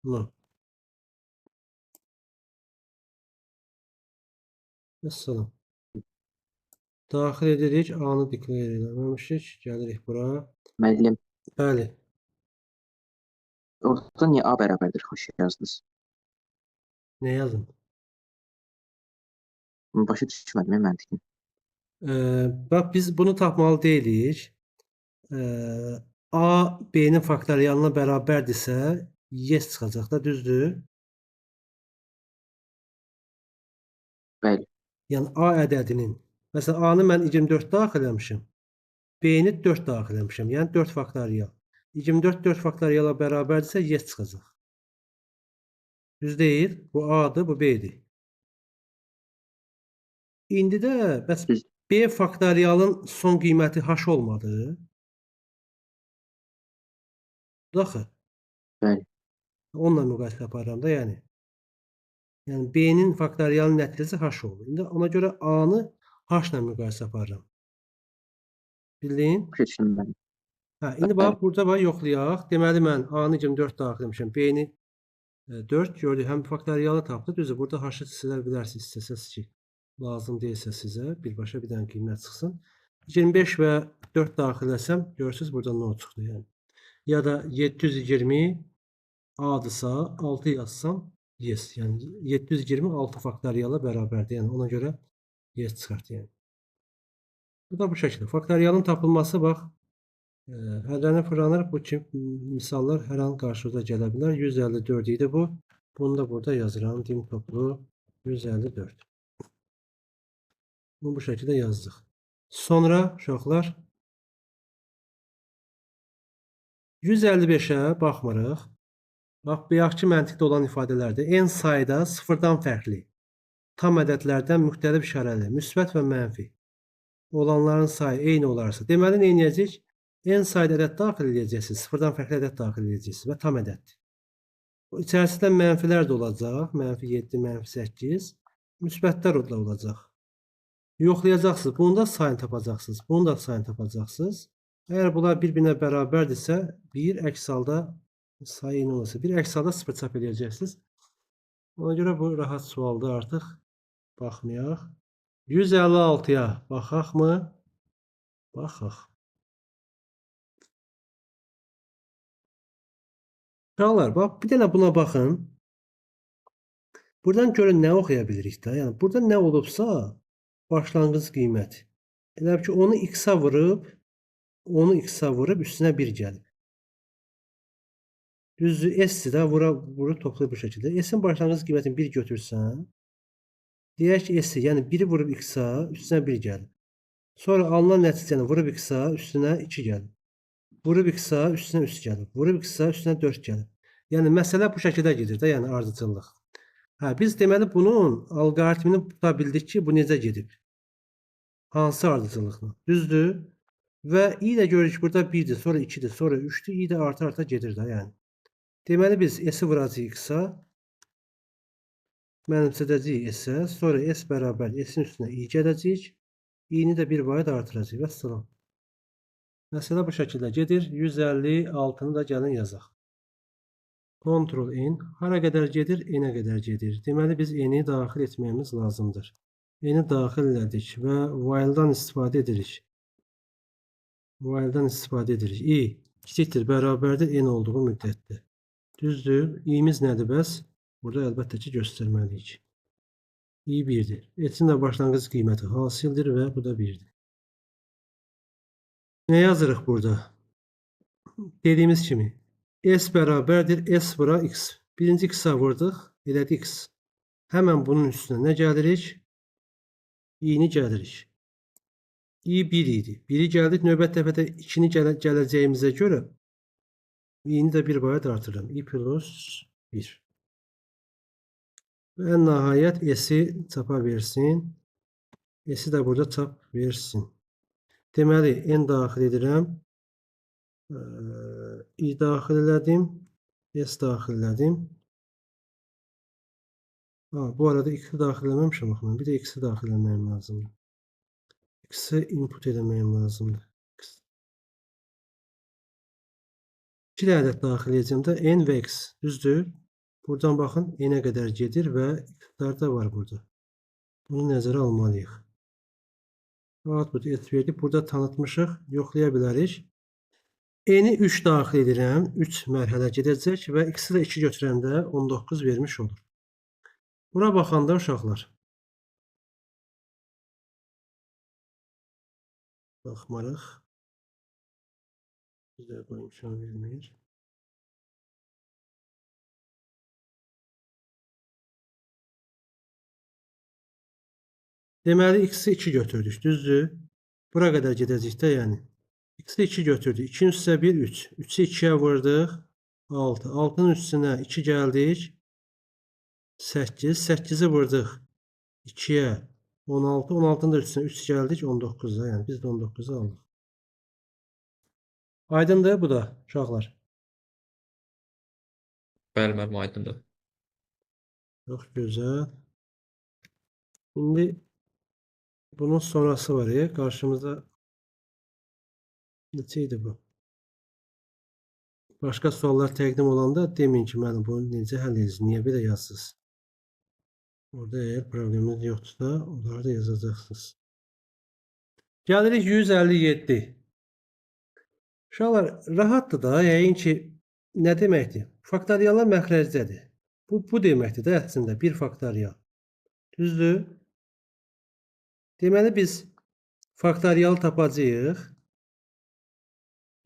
No. Məsələn. Daxil edirik. A-nı declare eləməmişik. Gəlirik bura. Müəllim, Bəli. orada niyə A bərabərdir xoş yazdınız? Nə yazın? Başa düşmədim məntiqini. Bax biz bunu tapmalı deyilik. A B-nin faktorialına bərabərdirsə yes çıxacaq da, düzdür? Bəli. Yəni A ədədinin, məsələn A-nı mən 24 daxil eləmişəm. B-ni 4 daxil eləmişəm. Yəni 4 faktorial. 24 4 faktoriala bərabərdirsə yes çıxacaq. Düz deyil. Bu A-dır, bu B-dir. İndi də bəs Düz. B faktorialın son qiyməti H olmadı. Daxı. Bəli. Onunla müqayisə aparıram da, yəni. Yəni B-nin faktorialının nəticəsi H olur. İndi ona görə A-nı H-la müqayisə aparıram. Bildin? Başa düşmədim. İndi bax burada bax yoxlayaq. Deməli mən A-nı 24 daxil etmişəm. B-ni 4 gördük. Həm faktorialı tapdı. Düzdür. Burada H-ı silə bilərsiniz istəsəz ki. Lazım deyilsə sizə birbaşa bir dənə qiymət çıxsın. 25 və 4 daxil etsəm görürsüz burada nə çıxdı yəni. Ya da 720 A-dırsa 6 yazsam yes. Yəni 726 faktoriala bərabərdir. Yəni ona görə yes çıxart yəni. Bu da bu şəkildə. Faktorialın tapılması bax hərlənir fırlanır. Bu kimi misallar hər an qarşınıza gələ bilər. 154 idi bu. Bunu da burada yazıram. Dim toplu 154. Bunu bu şəkildə yazdıq. Sonra uşaqlar 155-ə baxmırıq. Bax, bayaqki məntiqdə olan ifadələrdir. N sayda sıfırdan fərqli tam ədədlərdən müxtəlif işarəli, müsbət və mənfi olanların sayı eyni olarsa, deməli nə edəcəyik? N sayda ədəd daxil edəcəksiniz, sıfırdan fərqli ədəd daxil edəcəksiniz və tam ədəddir. İçərisində mənfilər də olacaq. Mənfi 7, mənfi 8. Müsbətlər da olacaq. Yoxlayacaqsınız. Bunu da sayını tapacaqsınız. Bunu da sayını tapacaqsınız. Əgər bunlar bir-birinə bərabərdirsə, bir əks halda sayı eyni olursa, bir əks halda 0 çap edəcəksiniz. Ona görə bu rahat sualdır artıq. Baxmayaq. 156-ya baxaq mı? Baxaq. Uşaqlar, bax, bir dənə buna baxın. Buradan görün nə oxuya bilirik də. Yəni burada nə olubsa, başlanğıc qiyməti. Elə bil ki, onu x-a vurub üstünə 1 gəlib. Düzdür, S-i də vurub toplayıb bu şəkildə. S-in başlanğıc qiymətini 1 götürsən, deyək ki, S-i, yəni 1-i vurub x-a üstünə 1 gəlib. Sonra alınan nəticəni vurub x-a üstünə 2 gəlib. Vurub x-a üstünə 3 gəlib. Vurub x-a üstünə 4 gəlib. Yəni məsələ bu şəkildə gedir də, yəni ardıcıllıq. Biz deməli bunun alqoritmini tuta bildik ki, bu necə gedib. Hansı ardıcıllıqla? Düzdür? Və i də görürük ki, burada 1-dir, sonra 2-dir, sonra 3-dür, i də arta gedir də, yəni. Deməli biz s-i vuracağıq x-a, mənimsədəcəyik s-ə, sonra s bərabər s-in üstünə i gələcəyik, i-ni də bir bayat artıracağıq. Vəssalam. Məsələ bu şəkildə gedir. 156-nı da gəlin yazaq. Ctrl N. Hara qədər gedir? N-ə qədər gedir. Deməli biz N-i daxil etməyimiz lazımdır. N-i daxil elədik və while-dan istifadə edirik. While-dan istifadə edirik. I kiçikdir, bərabərdir N olduğu müddətdə. Düzdür. I-miz nədir bəs? Burada əlbəttə ki, göstərməliyik. I 1-dir. S-in də başlanğıc qiyməti hasildir və bu da 1-dir. Nə yazırıq burada? Dediyimiz kimi S bərabərdir S vura X. Birinci X-a vurduq, elədik X. Həmən bunun üstünə nə gəlirik? I-ni gəlirik. I 1 idi. 1-i gəldik, növbət dəfədə 2-ni gələcəyimizə görə i-ni də bir bayat artırıram. I plus 1. Və ən nəhayət S-i çapa versin. S-i də burada çap versin. Deməli, N daxil edirəm. I daxil elədim. S daxil elədim. Bu arada X-i daxil eləməmişəm. Bir də X-i daxil eləməyim lazımdır. X-i input eləməyim lazımdır. 2 ədəd daxil edəcəm də N və X. Düzdür? Buradan baxın, N-ə qədər gedir və X-lar da var burada. Bunu nəzərə almalıyıq. Output et verdik. Burada tanıtmışıq. Yoxlaya bilərik. N-i 3 daxil edirəm. 3 mərhələ gedəcək və X-i də 2 götürəndə 19 vermiş olur. Buna baxanda uşaqlar. Baxmarıq. Bizə bu imkan vermir. Deməli, X-i 2 götürdük. Düzdür? Bura qədər gedəcək də, yəni. X-i 2 götürdük. 2-nin üstünə 1, 3. 3-ü 2-yə vurdıq. 6. 6-nın üstünə 2 gəldik. 8. 8-i vurdıq. 2-yə 16. 16-nın da üstünə 3 gəldik. 19-a. Yəni biz də 19-u aldıq. Aydındır bu da, uşaqlar. Bəli, müəllim, aydındır. Çox gözəl. İndi bunun sonrası var ya. Qarşımızda neçə idi bu? Başqa suallar təqdim olanda deməyin ki, müəllim, bunu necə həll edirsiniz? Niyə belə yazsınız? Orada əgər probleminiz yoxdursa, onları da yazacaqsınız. Gəlirik 157. Uşaqlar, rahatdır da, yəqin ki, nə deməkdir? Faktoriallar məxrəcdədir. Bu deməkdir də əslində, bir faktorial. Düzdür? Deməli, biz faktorialı tapacağıq.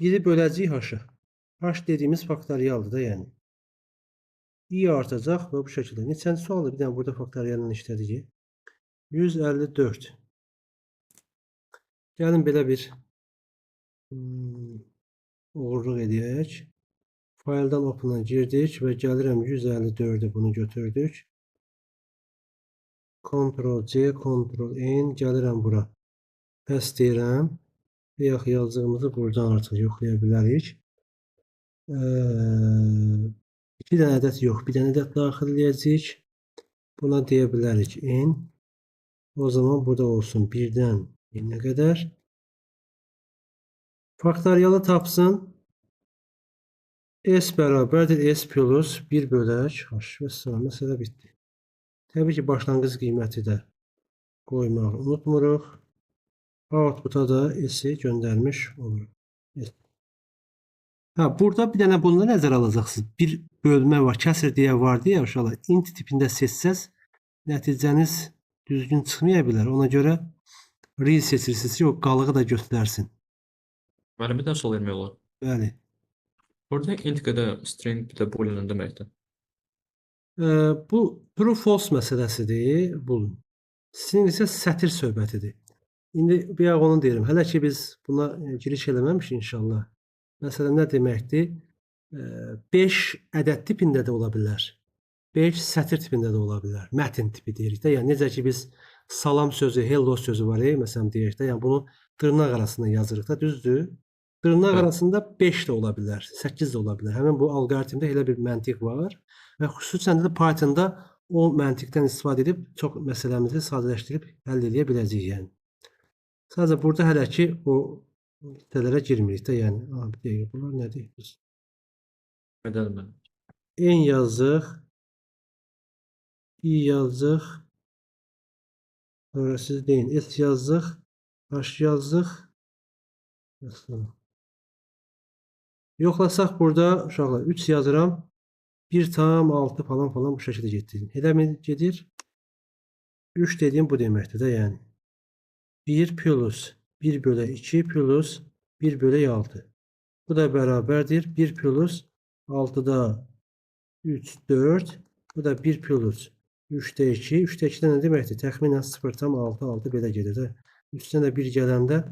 Biri böləcəyik h-ı. H dediyimiz faktorialdır da, yəni. I artacaq və bu şəkildə. Neçənci sualdır? Bir dənə burada faktorialını işlədik. 154. Gəlin belə bir uğurluq edək. File'dan open'a girdik və gəlirəm 154'ü bunu götürdük. Ctrl-C, Ctrl-N gəlirəm bura. Pəs deyirəm. Və yaxud yazdığımızı buradan artıq yoxlaya bilərik. 2 dənə ədəd yox, bir dənə ədəd daxil edəcəyik. Buna deyə bilərik N. O zaman burada olsun 1-dən N-ə qədər. Faktorialı tapsın. S bərabərdir S plus 1 bölək H. Və sonra məsələ bitdi. Təbii ki, başlanğıc qiyməti də qoymağı unutmuruq. Output'a da S-i göndərmiş oluruq. Burada bir dənə bunu nəzərə alacaqsınız. Bir bölmə var, kəsr deyə var deyə uşaqlar. Int tipində seçsəz nəticəniz düzgün çıxmaya bilər. Ona görə real seçirsiniz ki, o qalığı da götürərsin. Müəllim, bir də sual vermək olar. Bəli. Burada int qədər string bir də boolean deməkdir. Bu true false məsələsidir. Bu string isə sətir söhbətidir. İndi bir az onu deyirəm. Hələ ki biz buna giriş eləməmişik inşallah. Məsələn nə deməkdir? 5 ədəd tipində də ola bilər. 5 sətir tipində də ola bilər. Mətn tipi deyirik də. Yəni necə ki biz salam sözü, hello sözü var, məsələn deyək də, yəni bunu dırnaq arasında yazırıq da, düzdür? Dırnaq Bəli. arasında 5 də ola bilər, 8 də ola bilər. Həmin bu alqoritmdə elə bir məntiq var və xüsusən də Pythonda o məntiqdən istifadə edib çox məsələmizi sadələşdirib həll edə biləcəyik yəni. Sadəcə burada hələ ki o nöqtələrə girmirik də, yəni. Bir dəqiqə, bunlar nədir? Biz Edəlim mən. en yazdıq, i yazdıq, sonra siz deyin, s yazdıq, h yazdıq. Mesela. Yoxlasaq burada uşaqlar 3 yazıram. 1,6 falan falan bu şəkildə getdi. Elə mi gedir? 3 dediyim bu deməkdir də yəni. 1 plus 1 bölü 2 plus 1 bölü 6. Bu da bərabərdir. 1 plus 6'da 3, 4. Bu da 1 plus 3'də 2. 3'də 2 nə deməkdir? Təxminən 0,6, 6 belə gedir də. Üstünə də 1 gələndə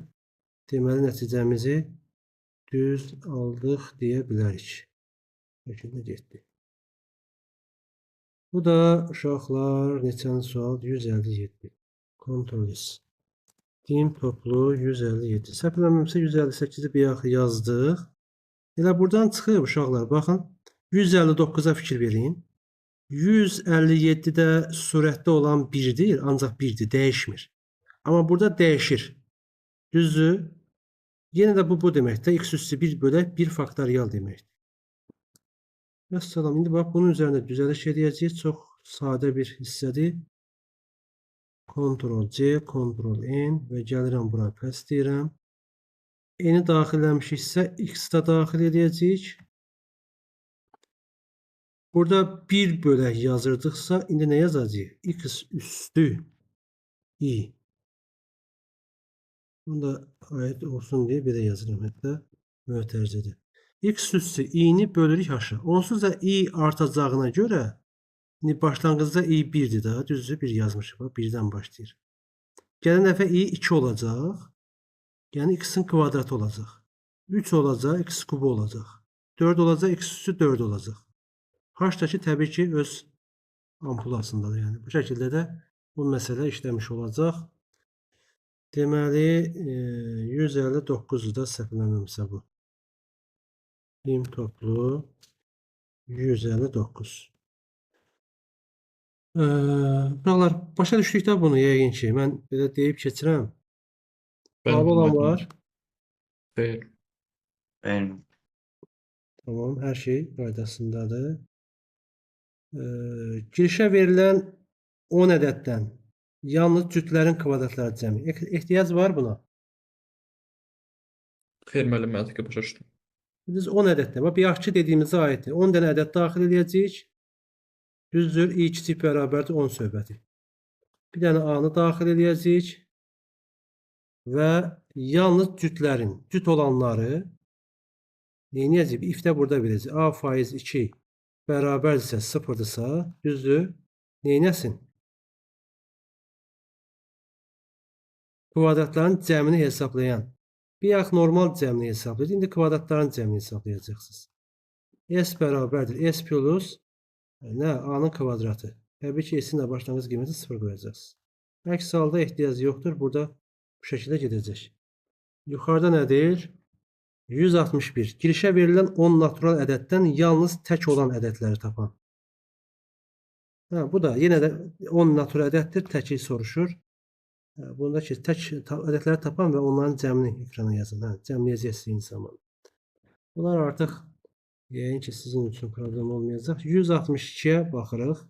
deməli nəticəmizi düz aldıq deyə bilərik. Bu şəkildə getdi. Bu da uşaqlar neçənci sual? 157. Kontrol-S. Dim toplu 157. Səhv eləmirəmsə 158-i bir yaxı yazdıq. Elə buradan çıxır uşaqlar. Baxın. 159'a fikir verin. 157'də surətdə olan 1'dir, ancaq 1'dir, dəyişmir. Amma burada dəyişir. Düzdür? Yenə də bu deməkdir. X üssü 1 bölü 1 faktorial deməkdir. Vəssalam. İndi bax bunun üzərində düzəliş edəcəyik. Çox sadə bir hissədir. Ctrl-C, Ctrl-N və gəlirəm bura pəs deyirəm. N-i daxilləmişiksə X da daxil edəcəyik. Burada 1 bölək yazırdıqsa, indi nə yazacağıq? X üstü i. Bunu da aid olsun deyə belə yazıram. Hətta mötərizədə. X üstü i-ni bölürük aşağı. Onsuz da i artacağına görə başlanğıcda i 1'dir daha. Düzdür? 1 yazmışıq. 1'dən başlayır. Gələn dəfə i 2 olacaq. Yəni x-in kvadratı olacaq. 3 olacaq. X kubu olacaq. 4 olacaq. X üstü 4 olacaq. H-dakı təbii ki öz ampulasındadır. Yəni bu şəkildə də bu məsələ işləmiş olacaq. Deməli 159'da səhv eləmirəmsə bu. Dim toplu 159. Buralar başa düşdükdə bunu yəqin ki mən belə deyib keçirəm. Sual olan var. Xeyr. Bəli. Tamam, hər şey qaydasındadır. Girişə verilən 10 ədəddən yalnız cütlərin kvadratları cəmi. Ehtiyac var buna. Xeyr müəllim, mən başa düşdüm. Biz 10 ədəddə, bax bir yaxşı dediyimizə aiddir. 10 dənə ədəd daxil edəcəyik. Düzdür, i kiçik bərabərdir 10 söhbəti. Bir dənə a-nı daxil edəcəyik və yalnız cütlərin, cüt olanları neyəcəyik? If-də burada verəcək. A faiz 2 bərabərdirsə 0'dırsa, düzdür, neynəsin? Kvadratların cəmini hesablayan. Bir yax normal cəmini hesablayacaq. İndi kvadratların cəmini hesablayacaqsınız. S bərabərdir. S plus nə? A-nın kvadratı. Təbii ki, S-in də başlanğıc qiyməti 0 qoyacaqsınız. Əks halda ehtiyac yoxdur. Burada bu şəkildə gedəcək. Yuxarıda nədir? 161. Girişə verilən 10 natural ədəddən yalnız tək olan ədədləri tapan. Bu da yenə də 10 natural ədəddir. Təki soruşur. Bunda ki, tək ədədləri tapan və onların cəmini ekrana yazın. Cəmləyəcəksiniz zaman. Bunlar artıq yəqin ki, sizin üçün problem olmayacaq. 162'ye baxırıq.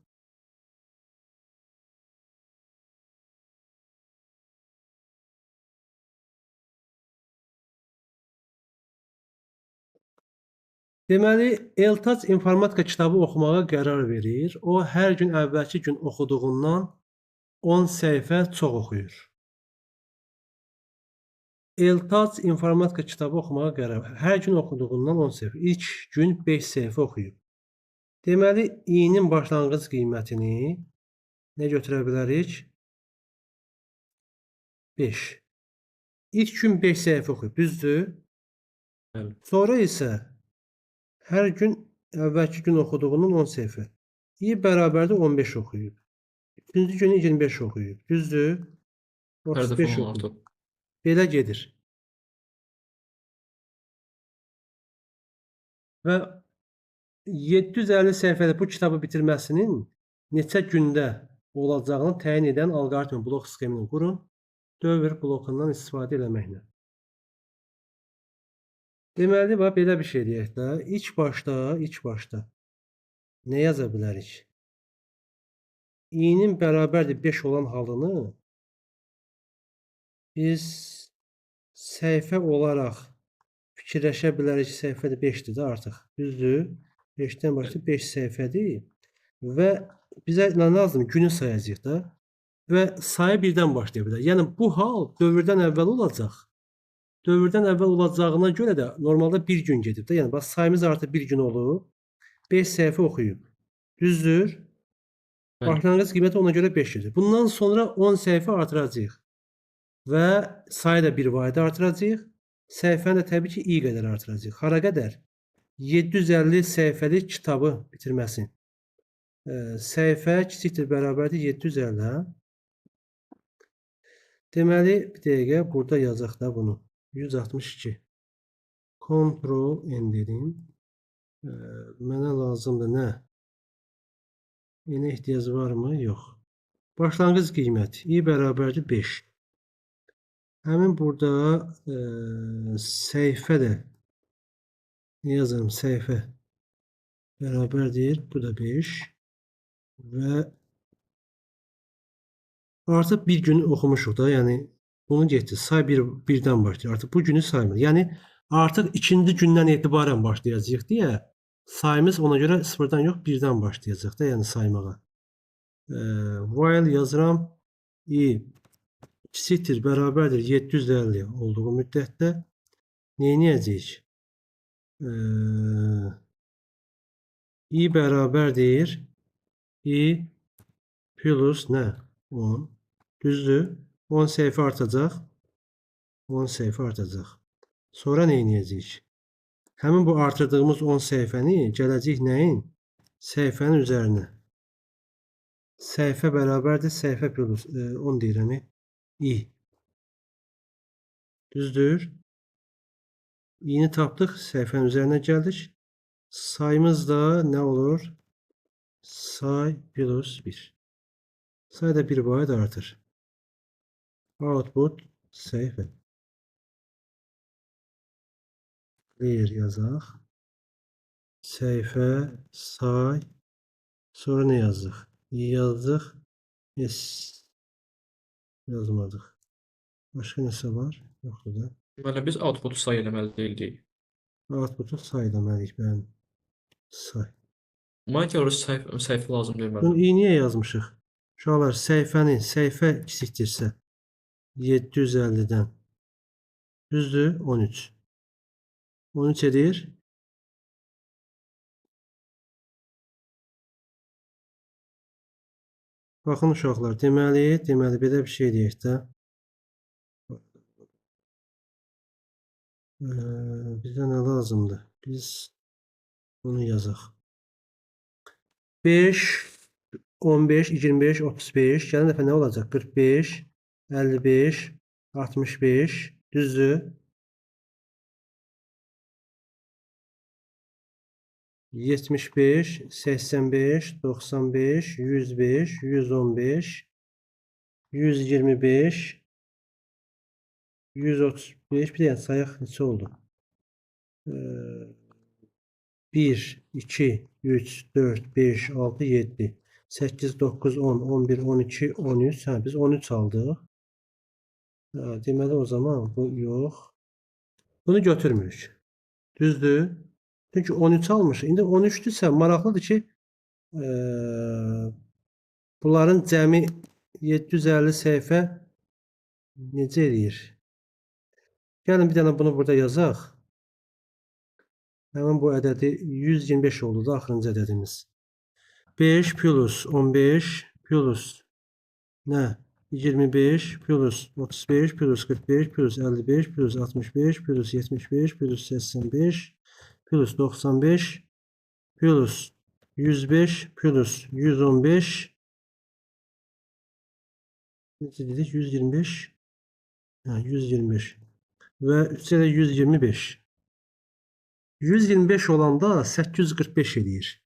Deməli, Eltac informatika kitabı oxumağa qərar verir. O, hər gün əvvəlki gün oxuduğundan 10 səhifə çox oxuyur. Eltac informatika kitabı oxumağa qərar. Hər gün oxuduğundan 10 səhifə. İlk gün 5 səhifə oxuyub. Deməli, i-nin başlanğıc qiymətini nə götürə bilərik? 5. İlk gün 5 səhifə oxuyub, düzdür? Bəli. Sonra isə hər gün əvvəlki gün oxuduğundan 10 səhifə. i bərabərdir 15 oxuyub. İkinci günü 25 oxuyub, düzdür? Hər dəfə 35 16. oxuyub. Belə gedir. Və 750 səhifədə bu kitabı bitirməsinin neçə gündə olacağını təyin edən alqoritm blok sxemini qurun. Dövr blokundan istifadə etməklə. Deməli, belə bir şey deyək də. İlk başda nə yaza bilərik? i-nin bərabərdir 5 olan halını biz səhifə olaraq fikirləşə bilərik ki, səhifədə 5-dir də artıq. Düzdür? 5-dən başlayıb 5 səhifədir. Və bizə nə lazımdır? Günü sayacağıq da. Və sayı 1-dən başlaya bilər. Yəni bu hal dövrdən əvvəl olacaq. Dövrdən əvvəl olacağına görə də normalda 1 gün gedib də. Yəni bax sayımız artıq 1 gün olub. 5 səhifə oxuyub. Düzdür? Bəli. Başlanğıc qiyməti ona görə 5-dir. Bundan sonra 10 səhifə artıracağıq. Və sayı da 1 vahid artıracağıq. Səhifəni də təbii ki, i qədər artıracağıq. Hara qədər? 750 səhifəlik kitabı bitirməsin. Səhifə kiçikdir, bərabərdir 750. Deməli, bir dəqiqə burada yazacaq da bunu. 162. Ctrl-N dedim. Mənə lazımdır nə? Yenə ehtiyac varmı? Yox. Başlanğıc qiymət i bərabərdir 5. Həmin burada səhifə də nə yazarım? Səhifə bərabərdir. Bu da 5. Və artıq bir gün oxumuşuq da. Yəni bunu getdi. Say 1-dən başlayır. Artıq bu günü saymır. Yəni artıq ikinci gündən etibarən başlayacağıq deyə sayımız ona görə 0-dan yox 1-dən başlayacaq da. Yəni saymağa. While yazıram. i kiçikdir, bərabərdir 750 olduğu müddətdə nə edəcəyik? i bərabərdir i plus nə? 10. Düzdür? 10 səhifə artacaq. 10 səhifə artacaq. Sonra nə edəcəyik? Həmin bu artırdığımız 10 səhifəni gələcək nəyin? Səhifənin üzərinə. Səhifə bərabərdir səhifə plus 10 deyirəm. i. Düzdür? i-ni tapdıq. Səhifənin üzərinə gəldik. Sayımız da nə olur? Say plus 1. Say da 1 vahid artır. Output səhifə. Clear yazaq. Səhifə, say. Sonra nə yazdıq? i yazdıq. S yazmadıq. Başqa nəsə var? Yoxdur da. Deməli, biz output-u say eləməli deyildik. Output-u say deməliyik. Bəli. Say. Mənə görə səhifə lazım deyil Bunu mənə. i niyə yazmışıq? Uşaqlar, səhifə kiçikdirsə 750-dən düzdür 13. 13 edir. Baxın uşaqlar, deməli belə bir şey deyək də. Bizə nə lazımdır? Biz bunu yazaq. 5, 15, 25, 35. Gələn dəfə nə olacaq? 45, 55, 65. Düzdür? 75, 85, 95, 105, 115, 125, 135. Bir də sayaq neçə oldu? 1, 2, 3, 4, 5, 6, 7, 8, 9, 10, 11, 12, 13. Hə, biz 13 aldıq. Deməli o zaman bu yox. Bunu götürmürük. Düzdür? Çünki 13 almışıq. İndi 13-dürsə maraqlıdır ki, bunların cəmi 750 səhifə necə eləyir? Gəlin bir dənə bunu burada yazaq. Həmin bu ədədi 125 oldu da axırıncı ədədimiz. 5 plus 15 plus nə? 25 plus 35 plus 45 plus 55 plus 65 plus 75 plus 85 plus 95 plus 105 plus 115 necə dedik? 125 125 və üstə də 125. 125 olanda 845 eləyir.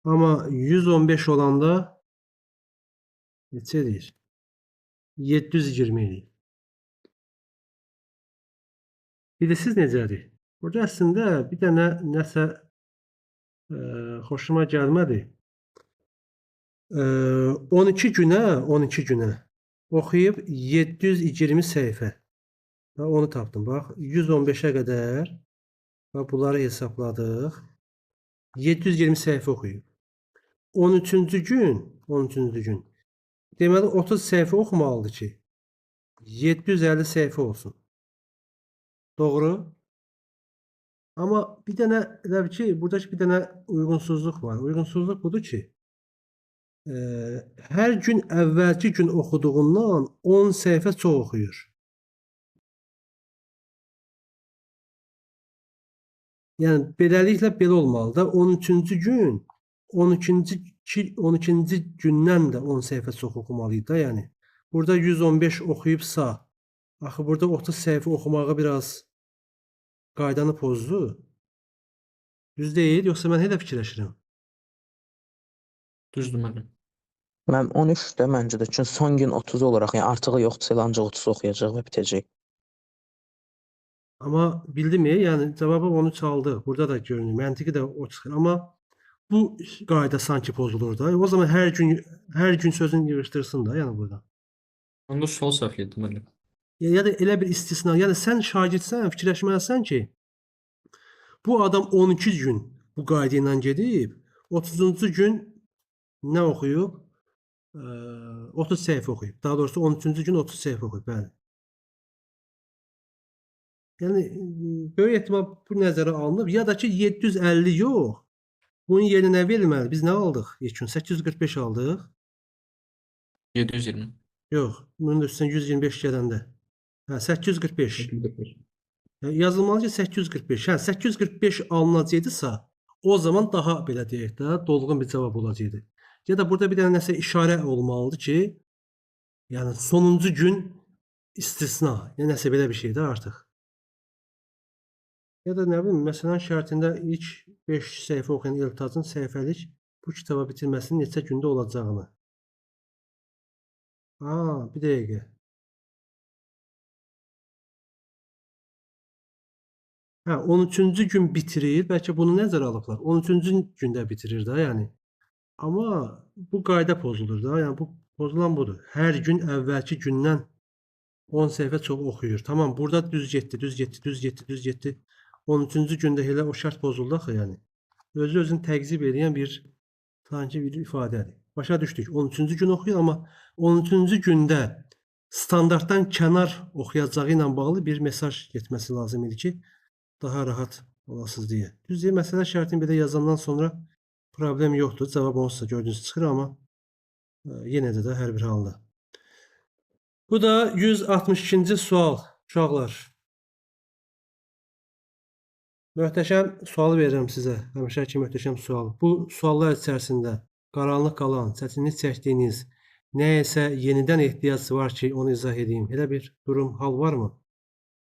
Amma 115 olanda neçə eləyir? 720 eləyir. Bilirsiniz necədir? Burada əslində bir dənə nəsə xoşuma gəlmədi. 12 günə oxuyub 720 səhifə. Onu tapdım. Bax, 115-ə qədər bunları hesabladıq. 720 səhifə oxuyub. 13-cü gün deməli 30 səhifə oxumalıdır ki 750 səhifə olsun. Doğru? Amma bir dənə elə bil ki, buradakı bir dənə uyğunsuzluq var. Uyğunsuzluq budur ki, hər gün əvvəlki gün oxuduğundan 10 səhifə çox oxuyur. Yəni beləliklə belə olmalı da 13-cü gün 12-ci gündən də 10 səhifə çox oxumalıydı da, yəni. Burada 115 oxuyubsa, axı burada 30 səhifə oxumağı biraz qaydanı pozdu. Düz deyil, yoxsa mən elə fikirləşirəm? Düzdür müəllim. Mən 13-də məncə də. Çünki son gün 30 olaraq, yəni artığı yoxdursa elə ancaq 30 oxuyacaq və bitəcək. Amma bildimi? Yəni cavabı 13 aldı. Burada da görünür. Məntiqi də o çıxır. Amma bu qayda sanki pozulur da. O zaman hər gün sözünü yığışdırsın da, yəni burada. Onda sual səhv etdim müəllim. Ya da elə bir istisna. Yəni sən şagirdsən, fikirləşməlisən ki, bu adam 12 gün bu qayda ilə gedib, 30-cu gün nə oxuyub? 30 səhifə oxuyub. Daha doğrusu 13-cü gün 30 səhifə oxuyub, bəli. Yəni böyük ehtimal bu nəzərə alınıb. Ya da ki 750 yox. Bunun yerinə nə verilməli? Biz nə aldıq? Yekun 845 aldıq. 720. Yox, bunun da üstündən 125 gələndə. 845. 745. Yazılmalı ki 845. 845 alınacaqdısa, o zaman daha belə deyək də, dolğun bir cavab olacaqdı. Ya da burada bir dənə nəsə işarə olmalıdır ki, yəni sonuncu gün istisna, yəni nəsə belə bir şeydir artıq. Ya da nə bilim, məsələn şərtində ilk 5 səhifə oxuyan Eltacın səhifəlik bu kitaba bitirməsinin neçə gündə olacağını. Bir dəqiqə. 13-cü gün bitirir. Bəlkə bunu nəzərə alıblar. 13-cü gündə bitirir də, yəni. Amma bu qayda pozulur da. Yəni bu pozulan budur. Hər gün əvvəlki gündən 10 səhifə çox oxuyur. Tamam, burada düz getdi. 13-cü gündə elə o şərt pozuldu axı, yəni. Özünü təqzib edən sanki bir ifadədir. Başa düşdük. 13-cü gün oxuyur, amma 13-cü gündə standartdan kənar oxuyacağı ilə bağlı bir mesaj getməsi lazım idi ki, daha rahat olasınız deyə. Düz deyil, məsələ şərtini belə yazandan sonra problem yoxdur. Cavab onsuz da gördüyünüz çıxır, amma yenə də hər bir halda. Bu da 162-ci sual. Uşaqlar. Möhtəşəm sualı verirəm sizə. Həmişə ki, möhtəşəm sual. Bu suallar içərisində qaranlıq qalan, çətinlik çəkdiyiniz, nəyəsə yenidən ehtiyac var ki, onu izah edeyim. Elə bir durum, hal varmı?